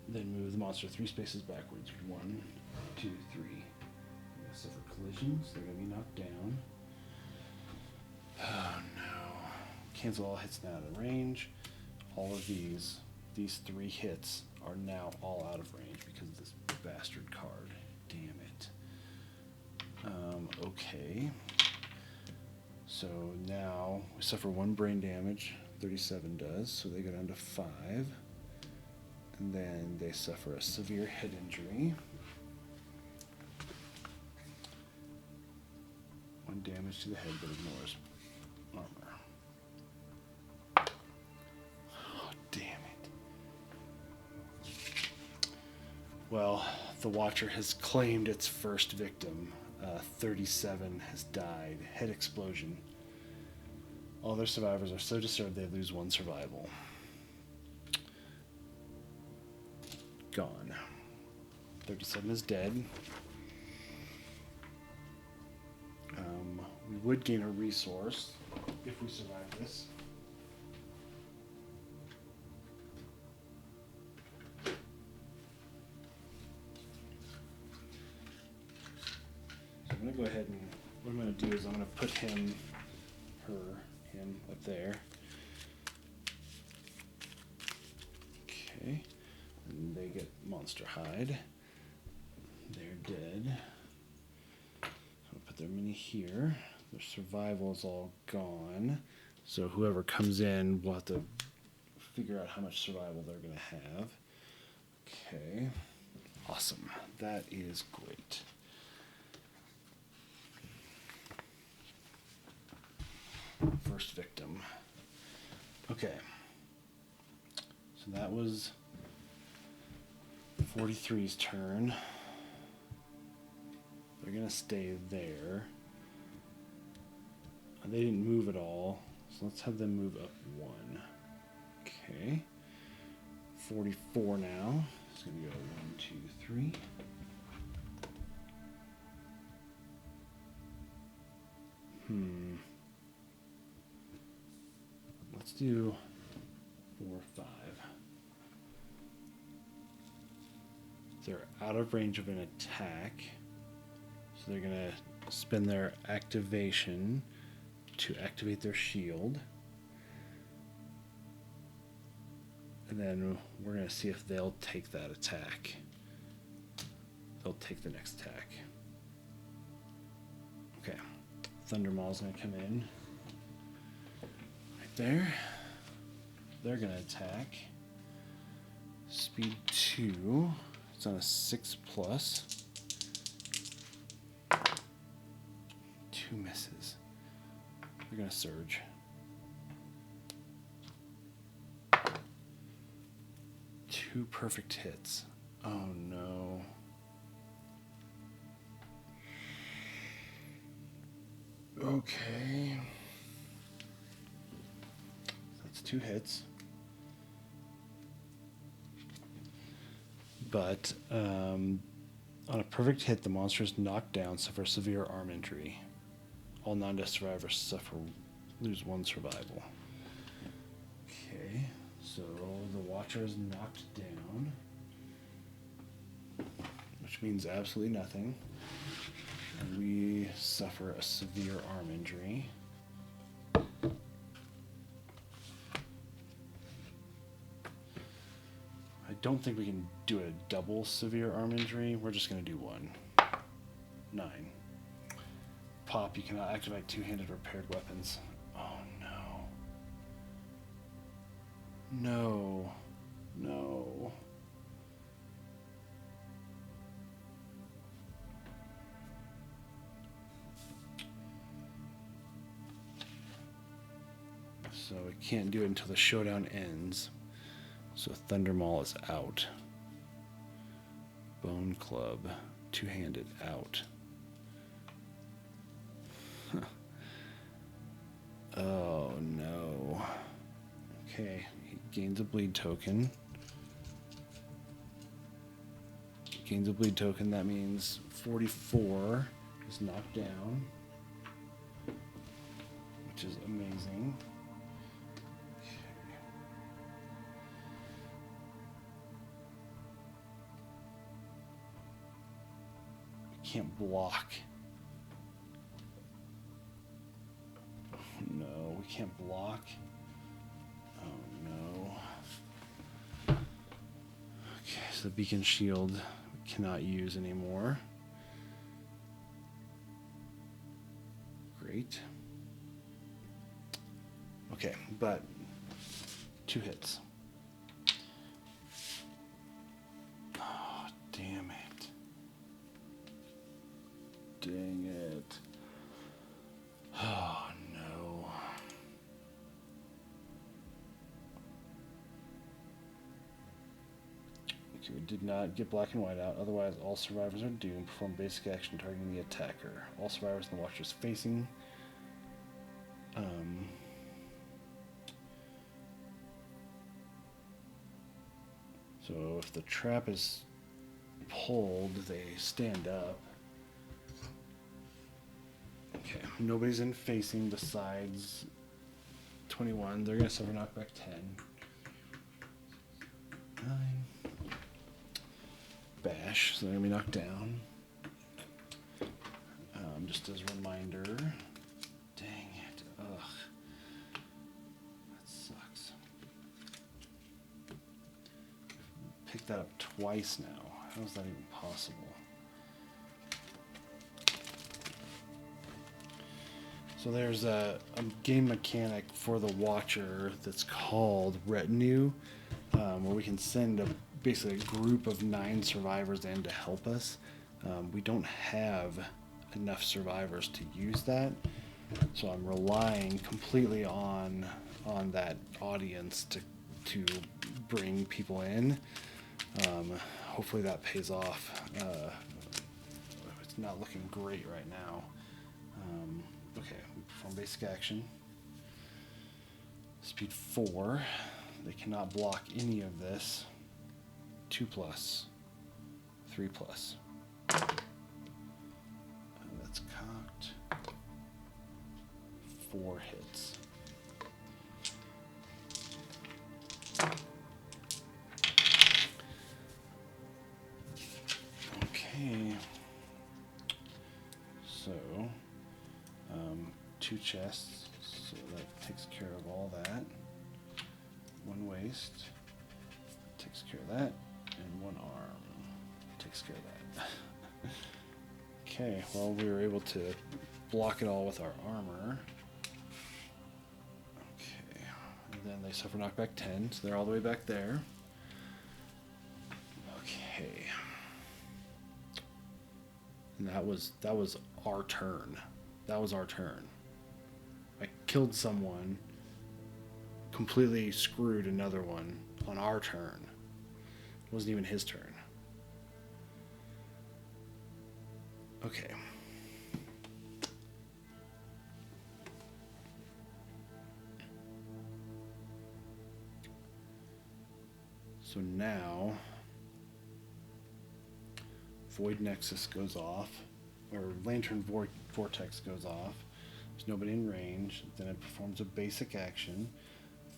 Then move the monster 3 spaces backwards. 1, 2, 3. They suffer collisions. They're going to be knocked down. Oh no. Cancel all hits not out of range. All of these 3 hits are now all out of range because of this bastard card. Damn it. Okay. So now we suffer 1 brain damage. 37 does, so they go down to 5. And then they suffer a severe head injury. 1 damage to the head, but ignores armor. Oh, damn it. Well, the Watcher has claimed its first victim. 37 has died. Head explosion. All their survivors are so disturbed they lose 1 survival. Gone. 37 is dead. We would gain a resource if we survive this. So I'm going to go ahead and what I'm going to do is I'm going to put him up there. Okay. And they get Monster Hide. They're dead. I'll put their mini here. Their survival is all gone. So whoever comes in will have to figure out how much survival they're going to have. Okay. Awesome. That is great. First victim. Okay. So that was 43's turn. They're going to stay there. They didn't move at all, so let's have them move up 1. Okay. 44 now. It's going to go 1, 2, 3. Let's do 4, 5. They're out of range of an attack, so they're going to spend their activation to activate their shield. And then we're going to see if they'll take that attack. They'll take the next attack. Okay. Thundermaw's going to come in. Right there. They're going to attack. Speed 2. It's on a 6+. 2 misses. They're going to surge. 2 perfect hits. Oh no. Okay. That's 2 hits. But on a perfect hit, the monster is knocked down, suffer severe arm injury. All non-death survivors lose 1 survival. Okay, so the Watcher is knocked down, which means absolutely nothing. And we suffer a severe arm injury. I don't think we can do a double severe arm injury. We're just going to do 1. 9. Pop, you cannot activate 2-handed repaired weapons. Oh no. No. No. So we can't do it until the showdown ends. So Thundermaw is out. Bone Club, 2-handed, out. Oh no. Okay, he gains a bleed token. Gains a bleed token, that means 44 is knocked down, which is amazing. Can't block. No, we can't block. Oh no. Okay, so the beacon shield we cannot use anymore. Great. Okay, but 2 hits. Oh, damn it. Dang it. Oh no. Okay, we did not get black and white out, otherwise all survivors are doomed. Perform basic action targeting the attacker. All survivors in the Watcher's facing. So if the trap is pulled, they stand up. Okay, nobody's in facing besides 21. They're going to suffer knockback 10. 9. Bash, so they're going to be knocked down. Just as a reminder. Dang it. Ugh. That sucks. Picked that up twice now. How is that even possible? So there's a game mechanic for the Watcher that's called Retinue, where we can send basically a group of 9 survivors in to help us. We don't have enough survivors to use that, so I'm relying completely on that audience to bring people in. Hopefully that pays off. It's not looking great right now. Okay, we perform basic action. Speed 4. They cannot block any of this. 2+, 3+. That's cocked. 4 hits. Okay. So, 2 chests, so that takes care of all that. 1 waist takes care of that, and 1 arm takes care of that. Okay, well, we were able to block it all with our armor. Okay, and then they suffer knockback 10, so they're all the way back there. Okay. And that was our turn. That was our turn. I killed someone, completely screwed another one on our turn. It wasn't even his turn. Okay. So now Void Nexus goes off, or Lantern Vortex goes off. There's nobody in range. Then it performs a basic action.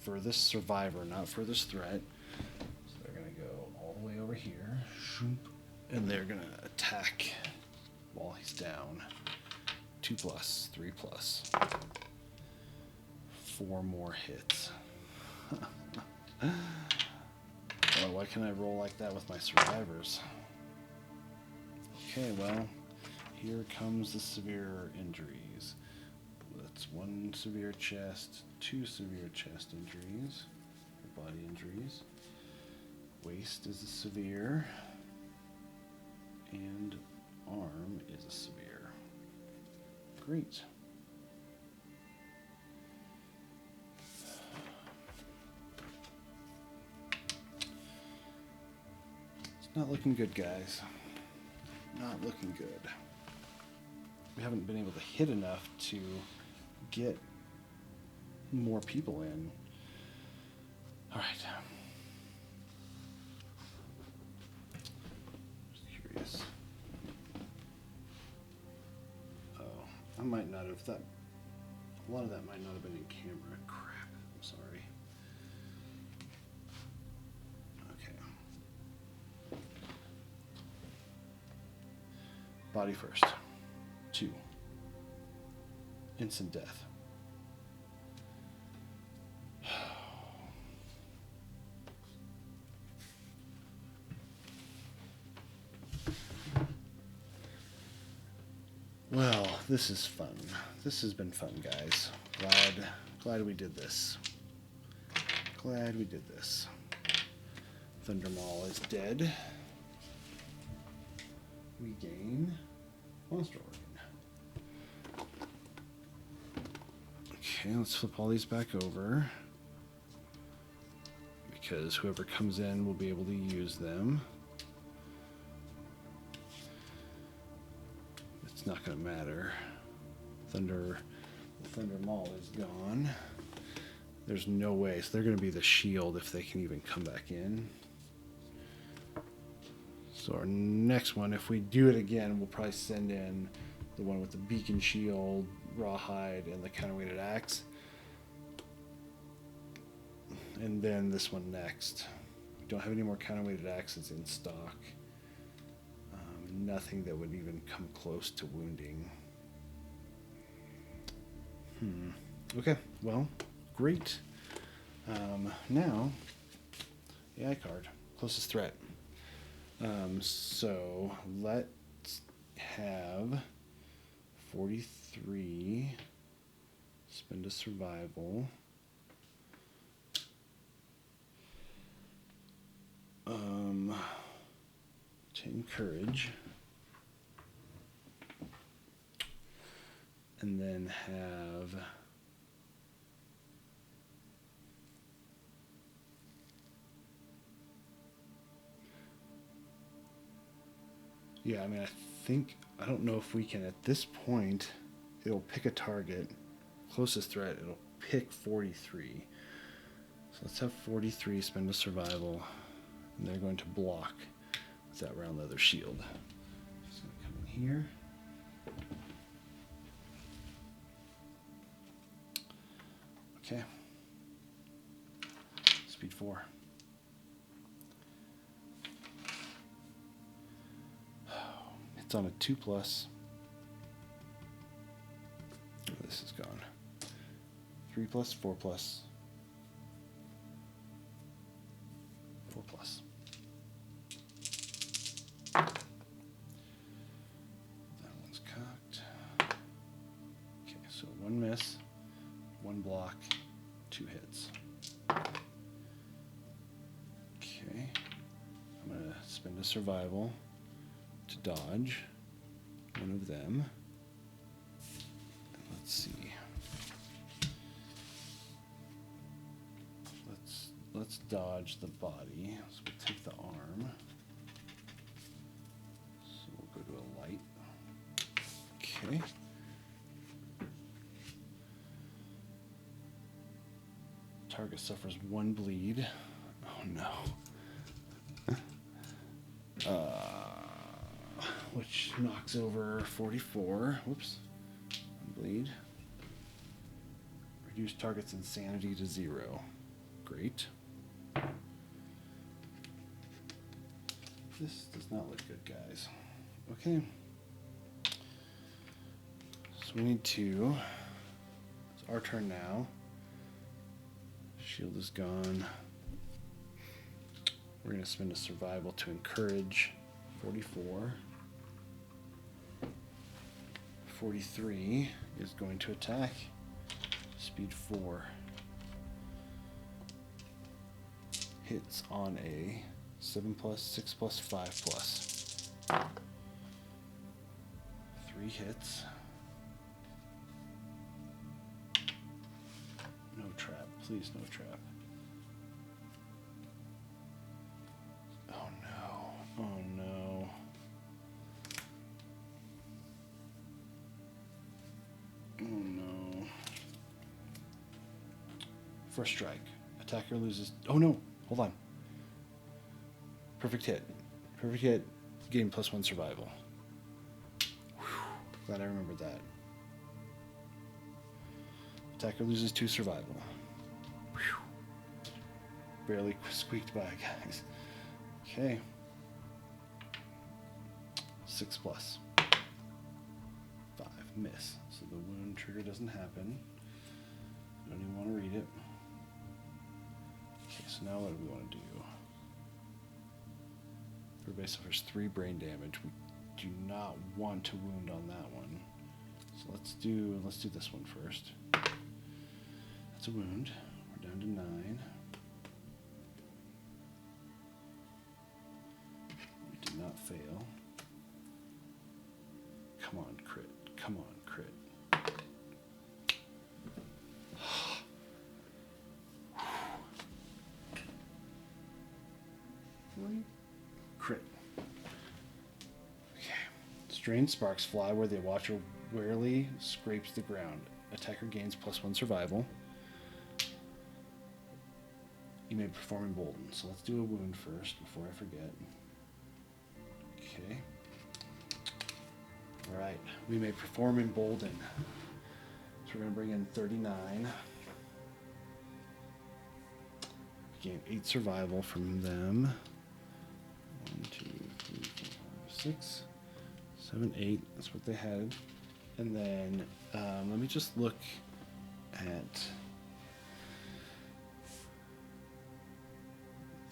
Furthest survivor, not furthest threat. So they're going to go all the way over here. And they're going to attack while he's down. 2+, 3+. 4 more hits. Oh, why can't I roll like that with my survivors? Okay, well, here comes the severe injuries. That's 1 severe chest, 2 severe chest injuries, or body injuries. Waist is a severe, and arm is a severe. Great. It's not looking good, guys. Not looking good. We haven't been able to hit enough to get more people in. All right. Just curious. Oh, I might not have that. A lot of that might not have been in camera. Crap. I'm sorry. Okay. Body first. 2. Instant death. Well, this is fun. This has been fun, guys. Glad we did this. Glad we did this. Thundermaul is dead. We gain monster organ. Okay, let's flip all these back over, because whoever comes in will be able to use them. It's not going to matter. The Thunder Maul is gone. There's no way. So they're going to be the shield if they can even come back in. So our next one, if we do it again, we'll probably send in the one with the beacon shield, rawhide, and the counterweighted axe. And then this one next. We don't have any more counterweighted axes in stock. Nothing that would even come close to wounding. Okay, well, great. Now, AI card, closest threat. So let's have 43 spend a survival. To encourage. And then have yeah, I mean, I don't know if we can, at this point, it'll pick a target. Closest threat, it'll pick 43. So let's have 43 spend a survival, and they're going to block with that round leather shield. Just going to come in here. Okay. Speed 4. It's on a 2+. Oh, this is gone. 3+, 4+. 4+. That one's cocked. Okay, so 1 miss, 1 block, 2 hits. Okay, I'm going to spend a survival to dodge one of them. Let's see. Let's dodge the body. So we'll take the arm. So we'll go to a light. Okay. Target suffers 1 bleed. Oh no. Which knocks over 44. Whoops. 1 bleed. Reduce target's insanity to 0. Great. This does not look good, guys. Okay. So we need to... It's our turn now. Shield is gone. We're going to spend a survival to encourage 44. 43 is going to attack. Speed 4. Hits on a 7+, 6+, 5+. 3 hits. No trap. Please, no trap. Oh no. Oh no. Oh no. First strike. Attacker loses... Oh no! Hold on. Perfect hit. Perfect hit. Gain +1 survival. Whew. Glad I remembered that. Attacker loses 2 survival. Whew. Barely squeaked by, guys. Okay. 6+. 5. Miss. So the wound trigger doesn't happen. I don't even want to read it. Okay, so now what do we want to do? Everybody suffers 3 brain damage. We do not want to wound on that one. So let's do this one first. That's a wound. We're down to 9. We did not fail. Come on, crit. Come on, crit. Crit. Okay. Strange sparks fly where the watcher warily scrapes the ground. Attacker gains +1 survival. You may perform embolden. So let's do a wound first before I forget. Okay. Alright. We may perform embolden. So we're going to bring in 39. Gain 8 survival from them. 1, 2, 3, 4, 5, 6, 7, 8. That's what they had. And then let me just look at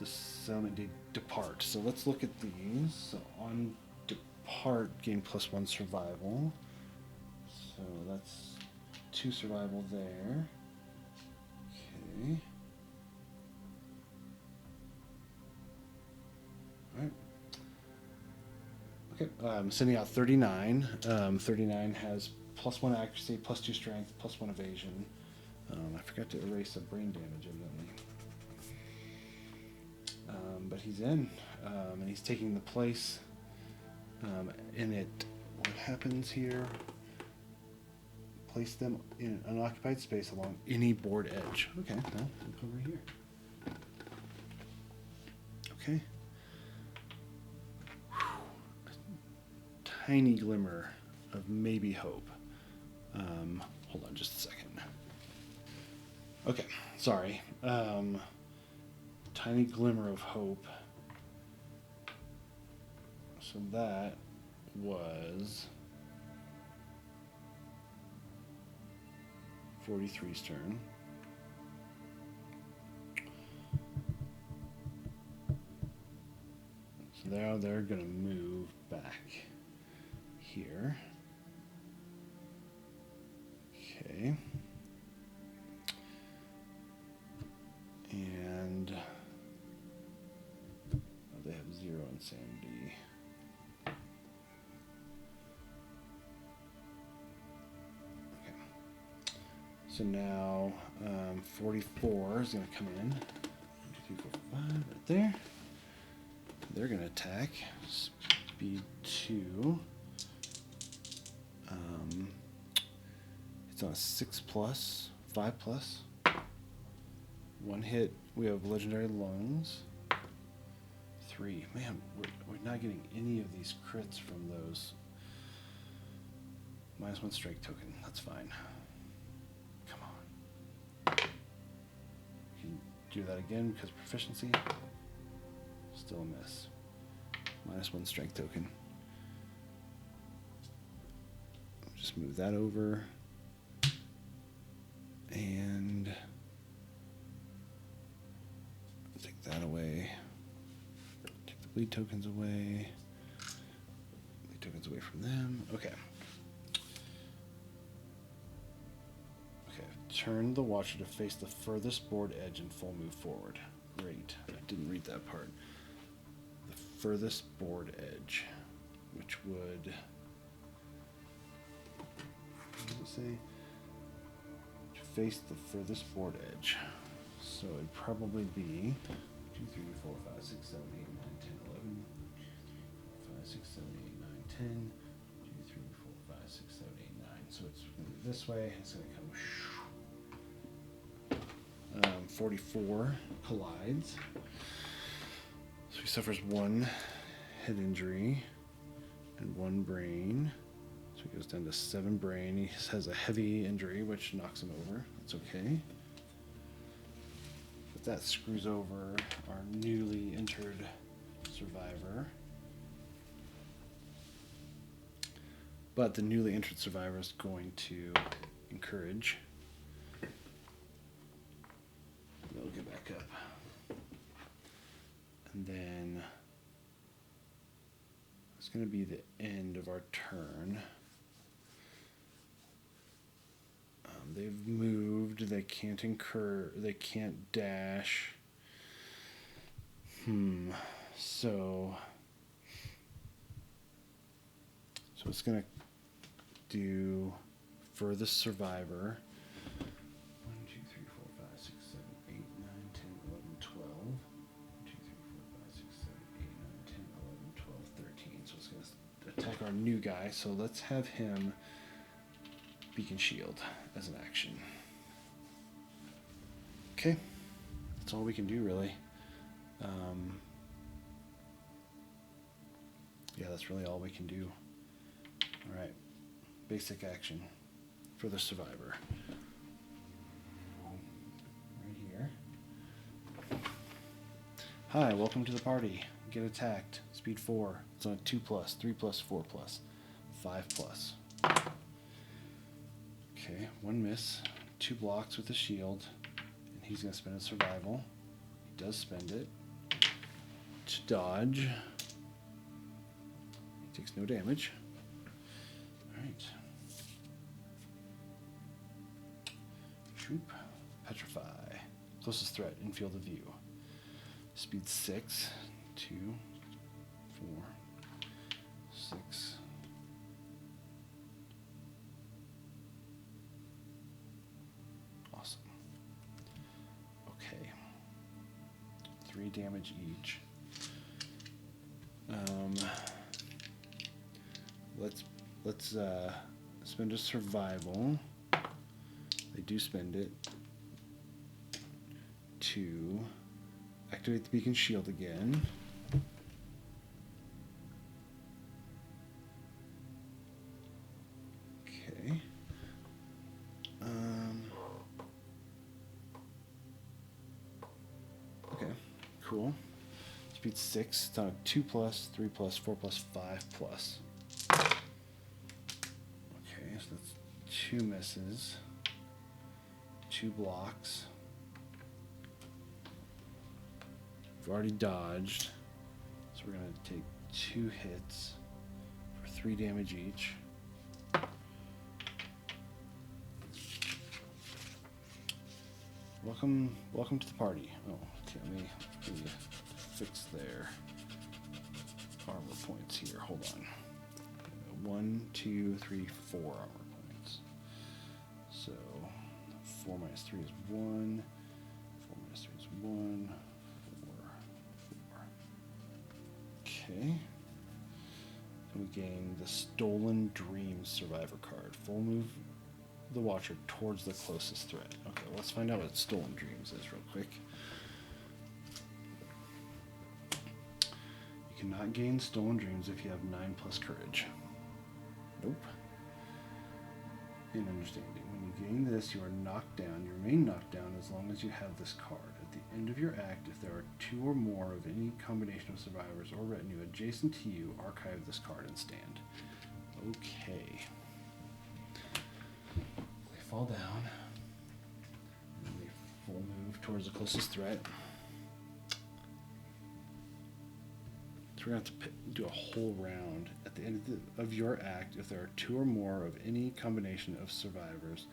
the summon to depart. So let's look at these. So on depart, gain +1 survival. So that's 2 survival there. Okay. Alright. Okay, I'm sending out 39. 39 has +1 accuracy, +2 strength, +1 evasion. I forgot to erase the brain damage, evidently. But he's in, and he's taking the place in it. What happens here? Place them in an unoccupied space along any board edge. Okay, well, over here. Okay. Tiny glimmer of maybe hope. Hold on just a second. Okay, sorry. Tiny glimmer of hope. So that was 43's turn. So now they're going to move back here. Okay. And they have 0 insanity. Okay. So now 44 is going to come in. 1, 2, 3, 4, 5, right there. They're going to attack. Speed 2. It's on a 6+, 5+. 1 hit. We have legendary lungs. 3. Man, we're not getting any of these crits from those. -1 strike token. That's fine. Come on. Can you do that again because proficiency? Still a miss. -1 strength token. Just move that over. And take that away. Take the bleed tokens away. Bleed tokens away from them. Okay. Okay. Turn the Watcher to face the furthest board edge and full move forward. Great. I didn't read that part. The furthest board edge, which would... What does it say? Face the furthest board edge. So it'd probably be 2, 3, 4, 5, 6, 7, 8, 9, 10, 11. 5, 6, 7, 8, 9, 10. 2, 3, 4, 5, 6, 7, 8, 9. So it's going to be this way. It's going to come. 44 collides. So he suffers 1 head injury and 1 brain. So he goes down to 7 brain. He has a heavy injury, which knocks him over. That's okay. But that screws over our newly entered survivor. But the newly entered survivor is going to encourage. They'll get back up. And then it's going to be the end of our turn. They've moved. They can't incur. They can't dash. So it's gonna do furthest survivor. 1, 2, 3, 4, 5, 6, 7, 8, 9, 10, 11, 12. 1, 2, 3, 4, 5, 6, 7, 8, 9, 10, 11, 12, 13. So it's gonna attack our new guy. So let's have him beacon shield as an action. Okay, that's all we can do really. Yeah, that's really all we can do. All right, basic action for the survivor. Right here. Hi, welcome to the party. Get attacked. Speed 4. It's on a 2+, 3+, 4+, 5+. Okay, 1 miss, 2 blocks with a shield, and he's going to spend a survival. He does spend it to dodge. He takes no damage. All right. Troop. Petrify. Closest threat in field of view. Speed 6. 2, 4, 6. Awesome. Okay. 3 damage each. Let's spend a survival. They do spend it to activate the beacon shield again. Okay. Okay. Cool. Speed 6. It's on a 2+, 3+, 4+, 5+. Okay, so that's 2 misses. 2 blocks. We've already dodged. So we're going to take 2 hits for 3 damage each. Welcome to the party. Oh, okay, let me fix their armor points here. Hold on. 1, 2, 3, 4 armor points. So 4 minus 3 is 1. 4 minus 3 is 1. 4, 4. Okay. And we gain the Stolen Dreams Survivor card. Full move the Watcher towards the closest threat. Okay, let's find out what Stolen Dreams is real quick. You cannot gain Stolen Dreams if you have 9+ courage. Nope. In Understanding. When you gain this, you are knocked down. You remain knocked down as long as you have this card. At the end of your act, if there are 2 or more of any combination of survivors or retinue adjacent to you, archive this card and stand. Okay. They fall down. And they full move towards the closest threat. So we're going to have to do a whole round. At the end of your act, if there are 2 or more of any combination of survivors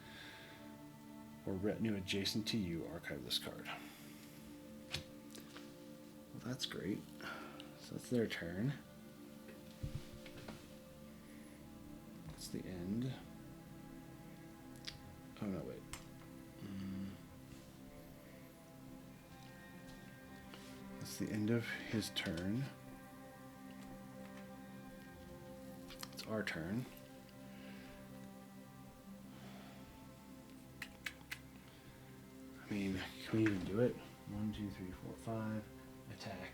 or retinue adjacent to you, archive this card. Well, that's great. So that's their turn. That's the end. Oh, no, wait. That's the end of his turn. It's our turn. I mean, can we even do it? 1, 2, 3, 4, 5. Attack.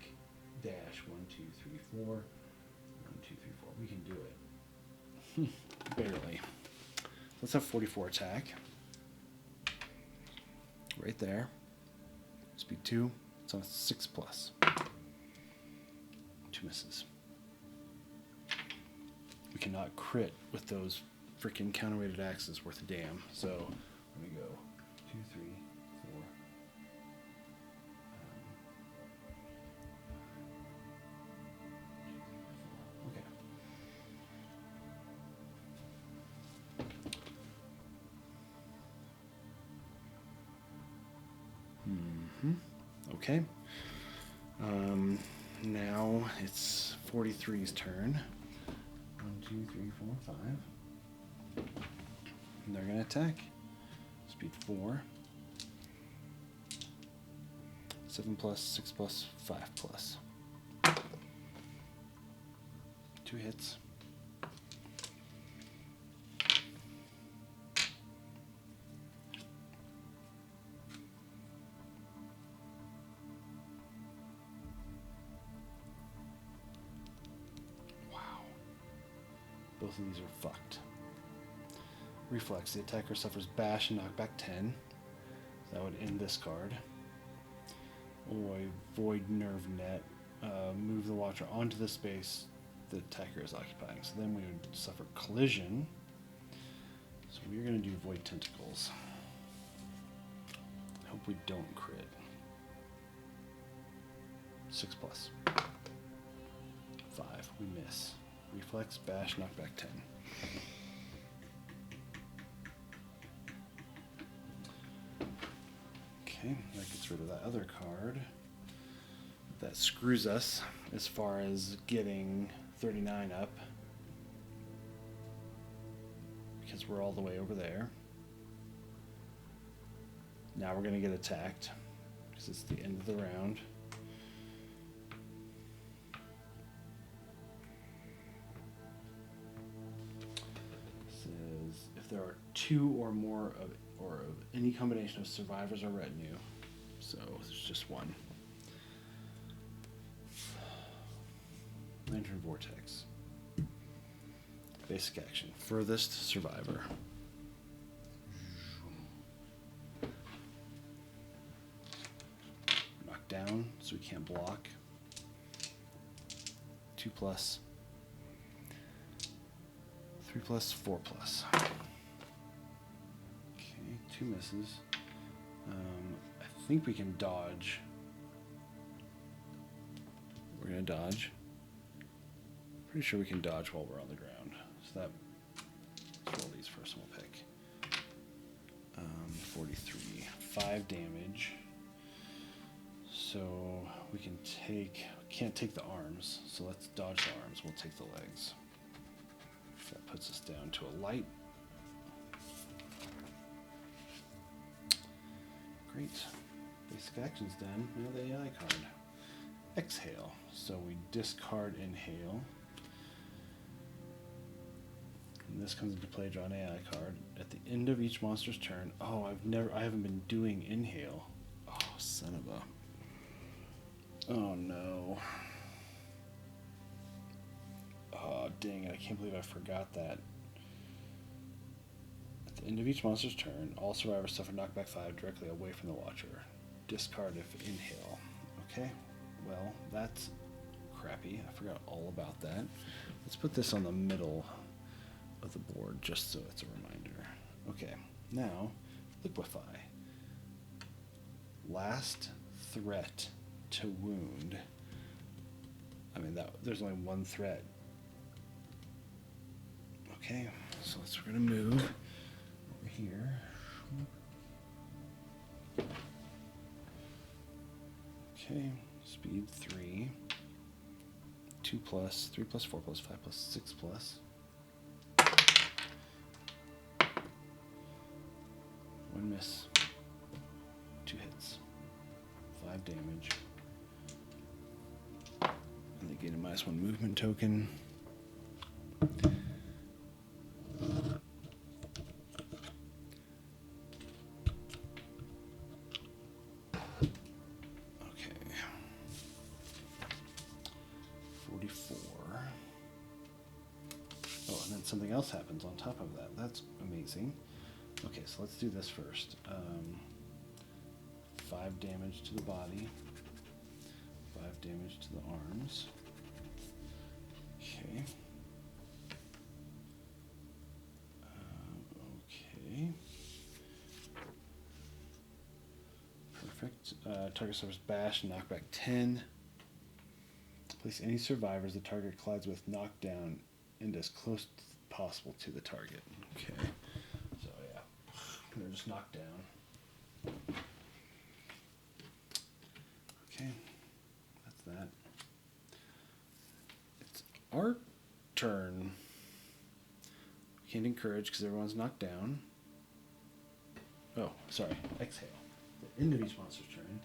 Dash. 1, 2, 3, 4. 1, 2, 3, 4. We can do it. Barely. Let's have 44 attack. Right there. Speed 2. It's on a 6+. 2 misses. We cannot crit with those freaking counterweighted axes worth a damn. So let me go 2, 3, 4. Okay. Okay. Now it's 43's turn. 1, 2, 3, 4, 5. And they're gonna attack. Speed 4. 7+, 6+, 5+. 2 hits. Both of these are fucked. Reflex. The attacker suffers bash and knockback 10. That would end this card. Void Nerve Net. Move the Watcher onto the space the attacker is occupying. So then we would suffer collision. So we're going to do Void Tentacles. I hope we don't crit. 6+. 5. We miss. Reflex, bash, knockback 10. Okay, that gets rid of that other card. That screws us as far as getting 39 up, because we're all the way over there. Now we're going to get attacked because it's the end of the round. It says if there are 2 or more of any combination of survivors or retinue, so there's just 1. Lantern Vortex. Basic action. Furthest survivor. Knock down so we can't block. 2+. 3+, 4+. Okay, 2 misses. I think we can dodge. We're gonna dodge. Pretty sure we can dodge while we're on the ground. So let's roll these first and we'll pick. 43. 5 damage. So we can't take the arms. So let's dodge the arms. We'll take the legs. That puts us down to a light. Great. Basic action's done. Now the AI card. Exhale. So we discard inhale. And this comes into play, draw an AI card. At the end of each monster's turn. Oh, I haven't been doing inhale. Oh, son of a. Oh no. Oh, dang it, I can't believe I forgot that. At the end of each monster's turn, all survivors suffer knockback 5 directly away from the watcher. Discard if inhale. Okay, well, that's crappy. I forgot all about that. Let's put this on the middle of the board just so it's a reminder. Okay, now liquefy. Last threat to wound. I mean, there's only 1 threat. Okay, so we're gonna move over here. Okay, speed 3. 2+, 3+, 4+, 5+, 6+. 1 miss, 2 hits, 5 damage, and they gain a -1 movement token. Okay, 44. Oh, and then something else happens on top of that. That's amazing. Okay, so let's do this first. 5 damage to the body. 5 damage to the arms. Okay. Okay. Perfect. Target suffers bash and knockback 10. Place any survivors the target collides with knockdown and as close as possible to the target. Okay. So yeah, they're just knocked down. Okay, that's that. It's our turn. We can't encourage because everyone's knocked down. Oh, sorry. Exhale. The end of each monster's turn.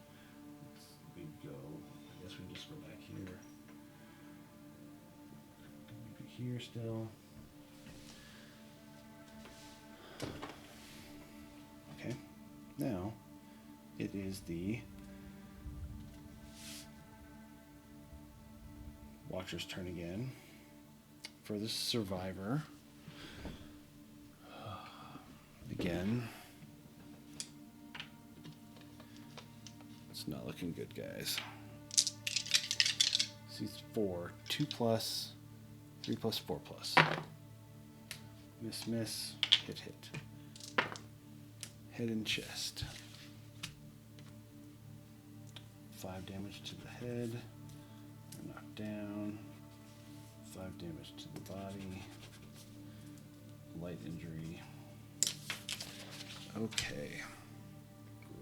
We go. I guess we can just go back here. Maybe here still. Okay. Now it is the Watcher's turn again. For the survivor. Again. It's not looking good, guys. Sees 4. 2+, 3+, 4+. Miss, miss, hit, hit. Head and chest. 5 damage to the head. Knocked down. 5 damage to the body. Light injury. Okay.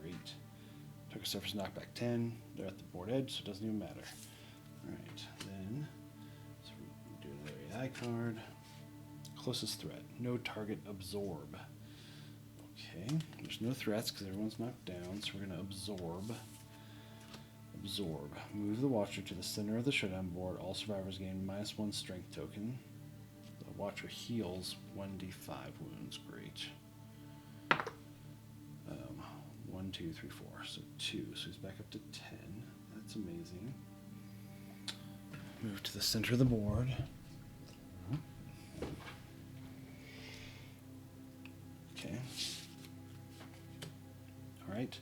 Great. Target surface knockback 10. They're at the board edge, so it doesn't even matter. Alright, then so we do another AI card. Closest threat. No target absorb. Okay, there's no threats because everyone's knocked down, so we're going to absorb. Absorb. Move the Watcher to the center of the showdown board. All survivors gain -1 strength token. The Watcher heals 1d5 wounds. Great. 1, 2, 3, 4. So 2. So he's back up to 10. That's amazing. Move to the center of the board. Okay. Alright.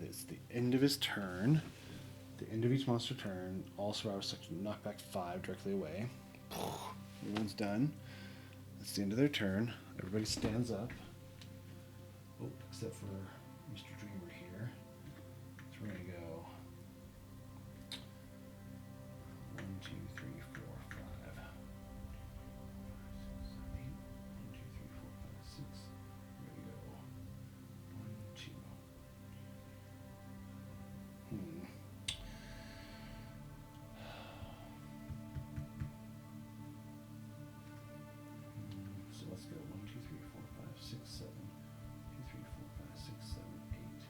It's the end of his turn. The end of each monster turn, all survivors section knock back 5 directly away. Everyone's done. That's the end of their turn. Everybody stands up. Oh, except for Mr. Dreamer here. So we're going to go 1, 2, 3, 4, 5. 6, 7, 8. 1, 2, 3, 4, 5, 6. We're going to go 1, 2. So let's go 1, 2, 3, 4, 5, 6, 7. 2, 3, 4, 5, 6, 7, 8.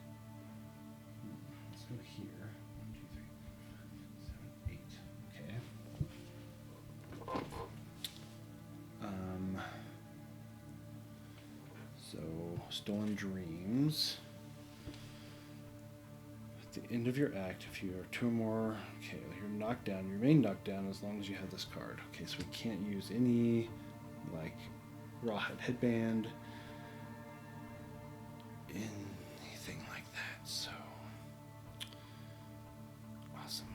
Let's go here. 1, 2, 3, 4, 5, 6, 7, 8. Okay. So Stolen Dreams. At the end of your act, if you are 2 or more, okay, you're knocked down. You remain knocked down as long as you have this card. Okay, so we can't use any like Rawhide Headband, anything like that. So awesome,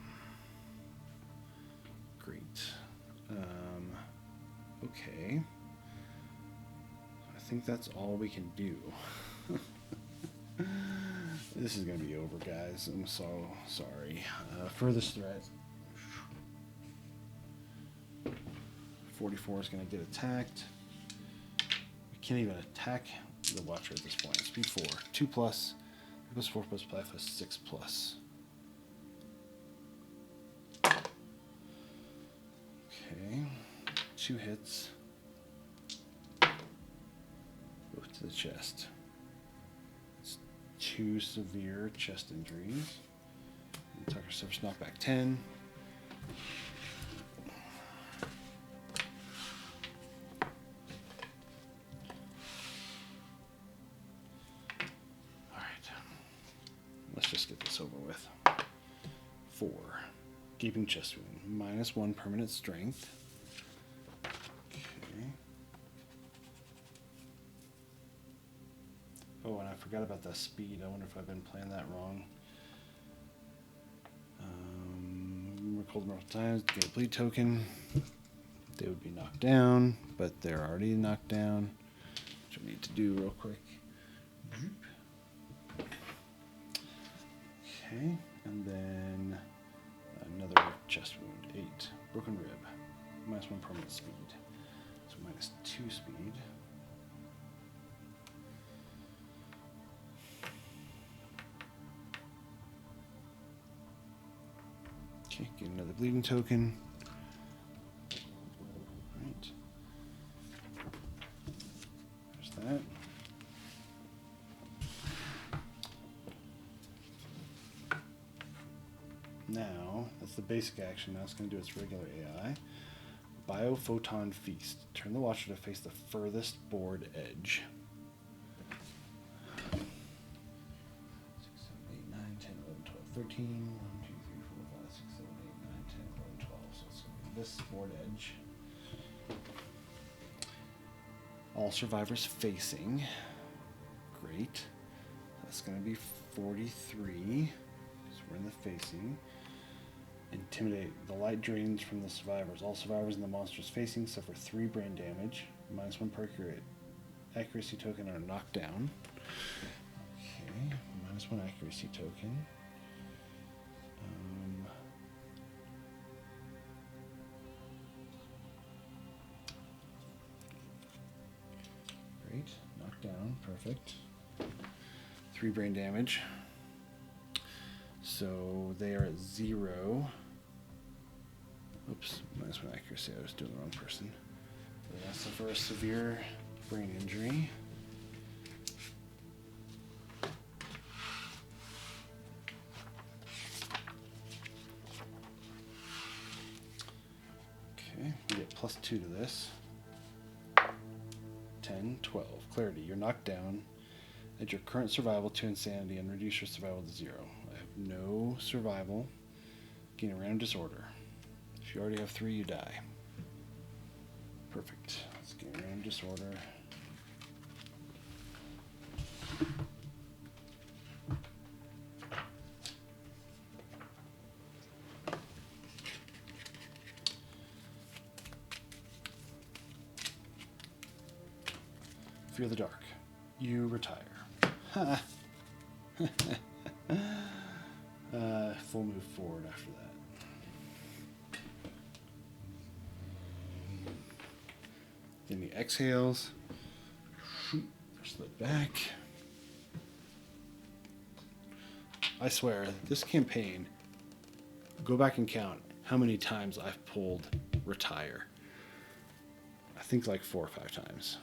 great. Okay, I think that's all we can do. This is gonna be over, guys. I'm so sorry. Furthest threat. 44 is gonna get attacked. We can't even attack the Watcher at this point. Speed 4, 2 plus, 3 plus 4 plus 5 plus 6 plus. Okay, 2 hits. Both to the chest. It's 2 severe chest injuries. Attacker surface knockback 10. Let's just get this over with. 4. Gaping chest wound. -1 permanent strength. Okay. Oh, and I forgot about the speed. I wonder if I've been playing that wrong. Recalled multiple times. Get a bleed token. They would be knocked down, but they're already knocked down. Which I need to do real quick. Okay, and then another chest wound, 8. Broken rib, -1 permanent speed. So -2 speed. Okay, get another bleeding token. Alright. There's that. Now, that's the basic action. Now it's going to do its regular AI. Biophoton Feast. Turn the Watcher to face the furthest board edge. 6, 7, 8, 9, 10, 11, 12, 13. 1, 2, 3, 4, 5, 6, 7, 8, 9, 10, 11, 12. So it's going to be this board edge. All survivors facing. Great. That's going to be 43. Because we're in the facing. Intimidate. The light drains from the survivors. All survivors and the monsters facing suffer 3 brain damage. -1 per accuracy token are knocked down. Okay, -1 accuracy token. Great, knocked down, perfect. 3 brain damage. So they are at 0. Oops, -1 accuracy. I was doing the wrong person. So for a severe brain injury. Okay, we get +2 to this. 10, 12. Clarity, you're knocked down. Add your current survival to insanity and reduce your survival to 0. I have no survival. Gain a random disorder. If you already have 3, you die. Perfect. Let's gain a random disorder. Fear the dark. You retire. Full move forward after that. Then he exhales. Push that back. I swear, this campaign, go back and count how many times I've pulled retire. I think like 4 or 5 times.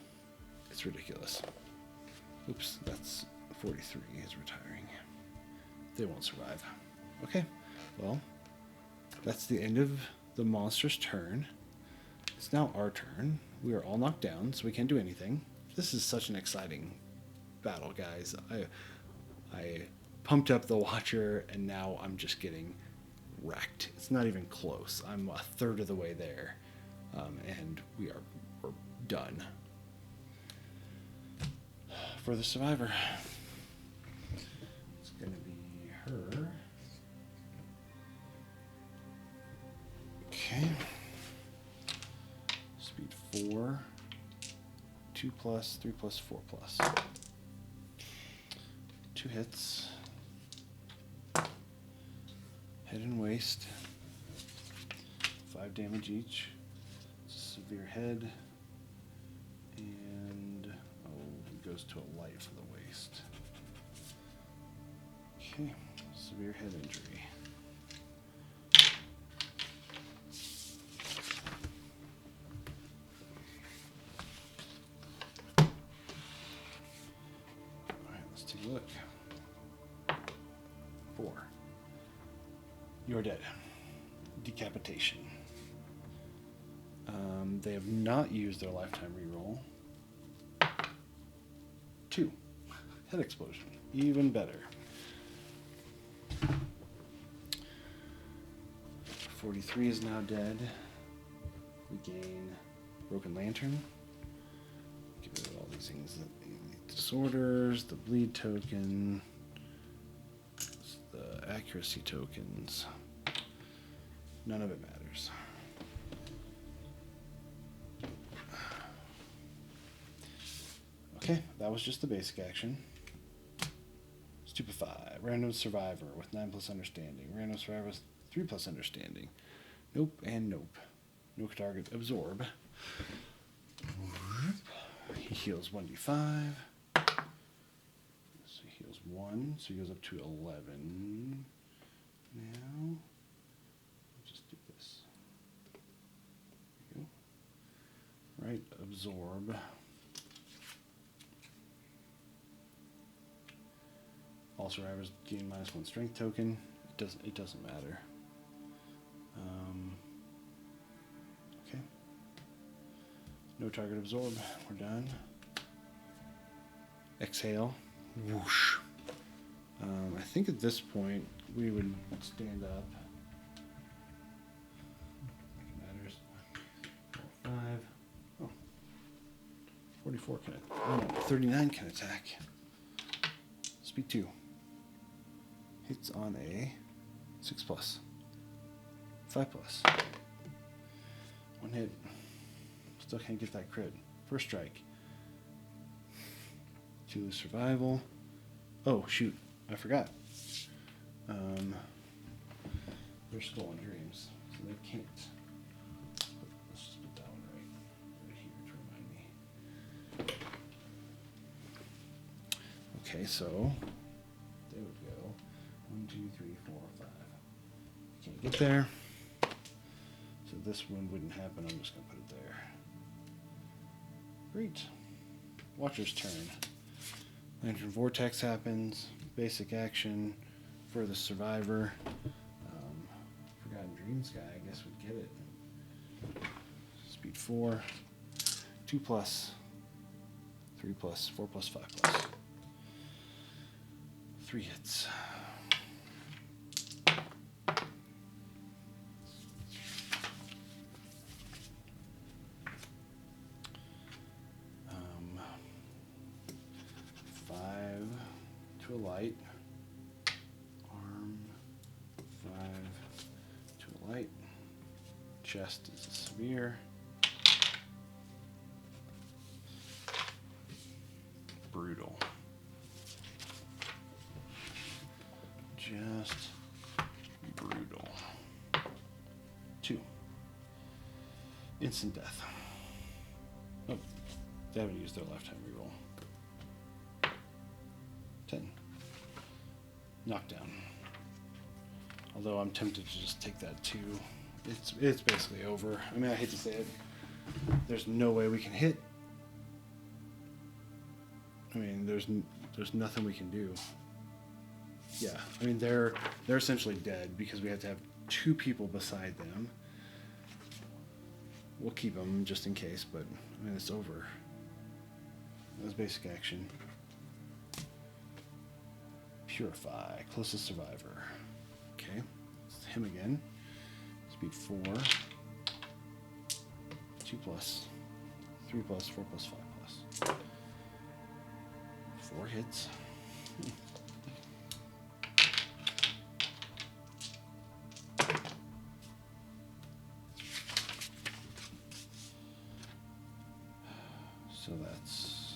It's ridiculous. Oops, that's 43 is retiring. They won't survive. Okay, well, that's the end of the monster's turn. It's now our turn. We are all knocked down, so we can't do anything. This is such an exciting battle, guys. I pumped up the Watcher, and now I'm just getting wrecked. It's not even close. I'm a third of the way there, and we're done. For the survivor, it's going to be her. Okay. Speed 4, 2+, 3+, 4+. 2 hits. Head and waist. 5 damage each. Severe head. And goes to a light for the waist. Okay, severe head injury. Alright, let's take a look. 4. You're dead. Decapitation. They have not used their lifetime reroll. 2. Head explosion. Even better. 43 is now dead. We gain Broken Lantern. Get rid of all these things. The disorders, the bleed token, the accuracy tokens. None of it matters. Okay, that was just the basic action. Stupefy. Random survivor with 9+ understanding. Random survivor with 3+ understanding. Nope and nope. No target. Absorb. He heals 1d5. So he heals 1. So he goes up to 11. Now, just do this. There you go. Right, absorb. All survivors gain -1 strength token. It doesn't matter. Okay. No target absorb. We're done. Exhale. Whoosh. I think at this point we would stand up. It matters. 5. Oh. 44 can. Oh, 39 can attack. Speed 2. Hits on a 6+, 5+. 1 hit. Still can't get that crit. First strike. 2 survival. Oh shoot! I forgot. They're stolen dreams, so they can't. Let's just put that one right here to remind me. Okay, so they would go 1, 2, 3, 4, 5. Can't get there. So this one wouldn't happen. I'm just going to put it there. Great. Watcher's turn. Lantern Vortex happens. Basic action for the survivor. Forgotten Dreams guy, I guess, would get it. Speed 4. 2 plus. 3 plus. 4 plus. 5 plus. 3 hits. To a light. Arm. 5 to a light. Chest is a severe. Brutal. Just brutal. 2. Instant death. Oh, they haven't used their lifetime reroll. 10. Knockdown. Although I'm tempted to just take that 2. It's basically over. I mean, I hate to say it. There's no way we can hit. I mean, there's nothing we can do. Yeah, I mean they're essentially dead because we have to have 2 people beside them. We'll keep them just in case, but I mean it's over. That was basic action. Purify, closest survivor. Okay, it's him again. Speed 4. 2 plus. 3 plus. 4 plus. 5 plus. 4 hits. So that's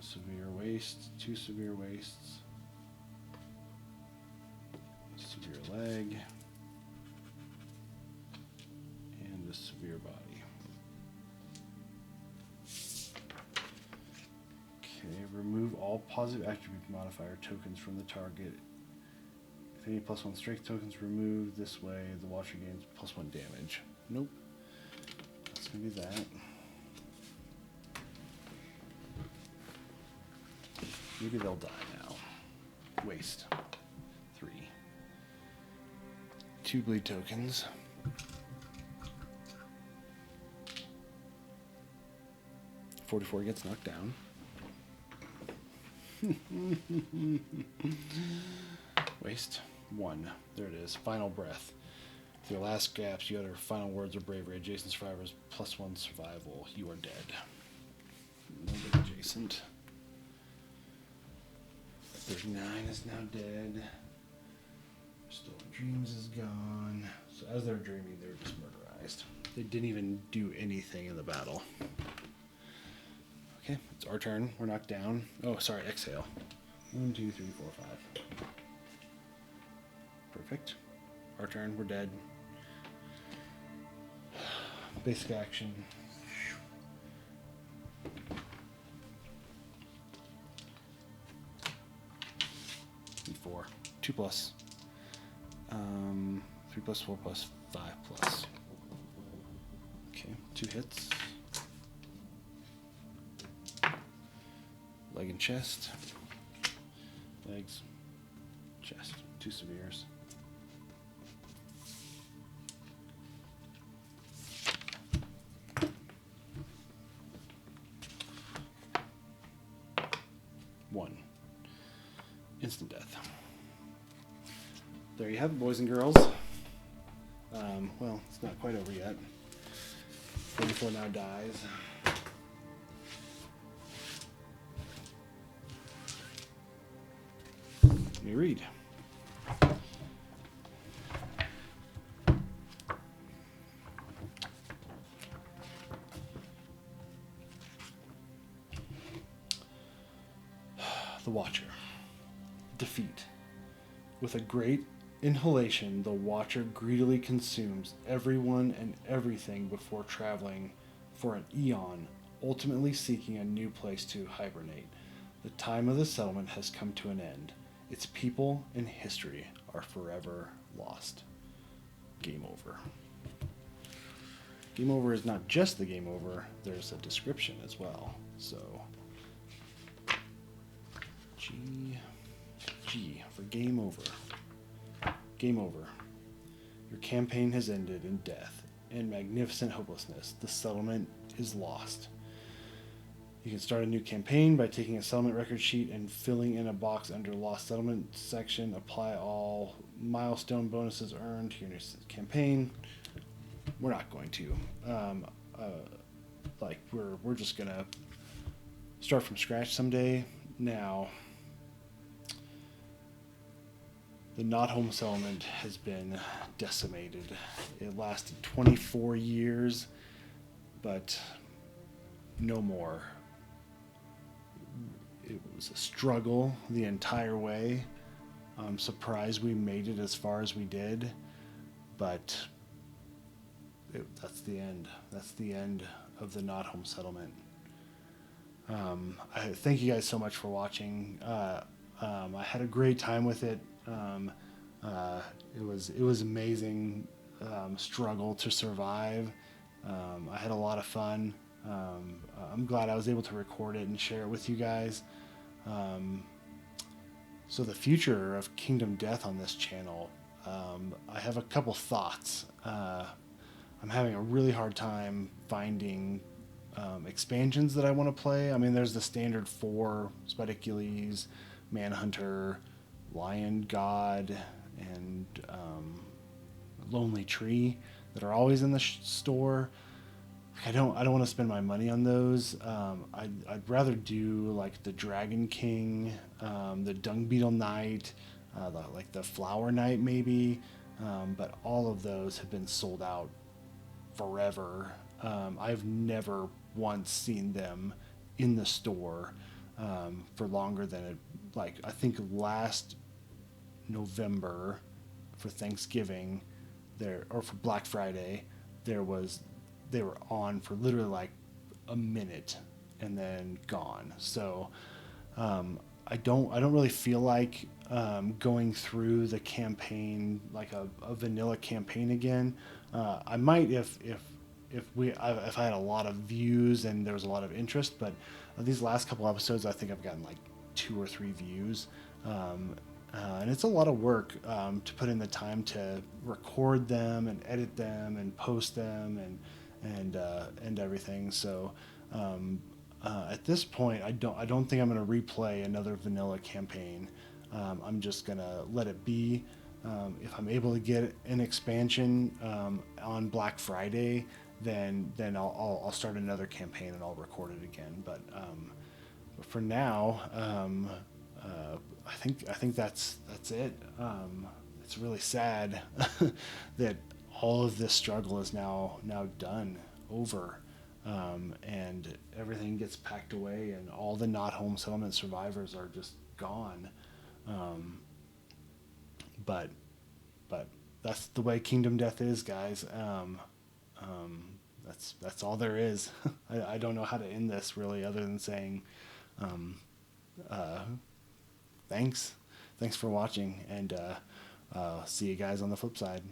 severe waste, 2 severe wastes, severe leg, and a severe body. Okay, remove all positive attribute modifier tokens from the target. If any +1 strength tokens removed this way, the watcher gains +1 damage. Nope. That's going to be that. Maybe they'll die now. Waste. 3. 2 bleed tokens. .44 gets knocked down. Waste. 1. There it is. Final breath. With your last gaps, you utter final words of bravery. Adjacent survivors +1 survival. You are dead. Nobody adjacent. 39 is now dead. Stolen Dreams is gone. So as they're dreaming, they were just murderized. They didn't even do anything in the battle. Okay, it's our turn. We're knocked down. Oh, sorry, exhale. 1, 2, 3, 4, 5. Perfect. Our turn. We're dead. Basic action. 4. 2 plus. 3 plus, 4 plus, 5 plus. Okay, 2 hits. Leg and chest. Legs. Chest. 2 severes. One. Instant death. There you have it, boys and girls. Well, it's not quite over yet. 44 now dies. Let me read. The Watcher. Defeat. With a great inhalation, the Watcher greedily consumes everyone and everything before traveling for an eon, ultimately seeking a new place to hibernate. The time of the settlement has come to an end. Its people and history are forever lost. Game over. Game over is not just the game over, there's a description as well. So, G for game over. Game over. Your campaign has ended in death and magnificent hopelessness. The settlement is lost. You can start a new campaign by taking a settlement record sheet and filling in a box under Lost Settlement section. Apply all milestone bonuses earned to your new campaign. We're not going to. We're just gonna start from scratch someday. Now, the Nothome settlement has been decimated. It lasted 24 years, but no more. It was a struggle the entire way. I'm surprised we made it as far as we did, but that's the end. That's the end of the Nothome settlement. I thank you guys so much for watching. I had a great time with it. It was amazing struggle to survive. I had a lot of fun. I'm glad I was able to record it and share it with you guys. So the future of Kingdom Death on this channel, I have a couple thoughts. I'm having a really hard time finding expansions that I want to play. I mean, there's the standard 4, Spidicules, Manhunter, Lion God, and Lonely Tree that are always in the store. I don't want to spend my money on those. I'd rather do like the Dragon King, the Dung Beetle Knight, like the Flower Knight maybe. But all of those have been sold out forever. I've never once seen them in the store for longer than I think last November for Thanksgiving or for Black Friday they were on for literally like a minute and then gone. So I don't really feel like going through the campaign like a vanilla campaign again. I might if I had a lot of views and there was a lot of interest, but these last couple episodes I think I've gotten like 2 or 3 views, and it's a lot of work to put in the time to record them and edit them and post them and everything. So at this point I don't think I'm going to replay another vanilla campaign. I'm just going to let it be. If I'm able to get an expansion on Black Friday, then I'll start another campaign and I'll record it again. But for now, I think that's it. It's really sad that all of this struggle is now done, over, and everything gets packed away, and all the Nothome settlement survivors are just gone. But that's the way Kingdom Death is, guys. That's all there is. I don't know how to end this really, other than saying thanks for watching, and see you guys on the flip side.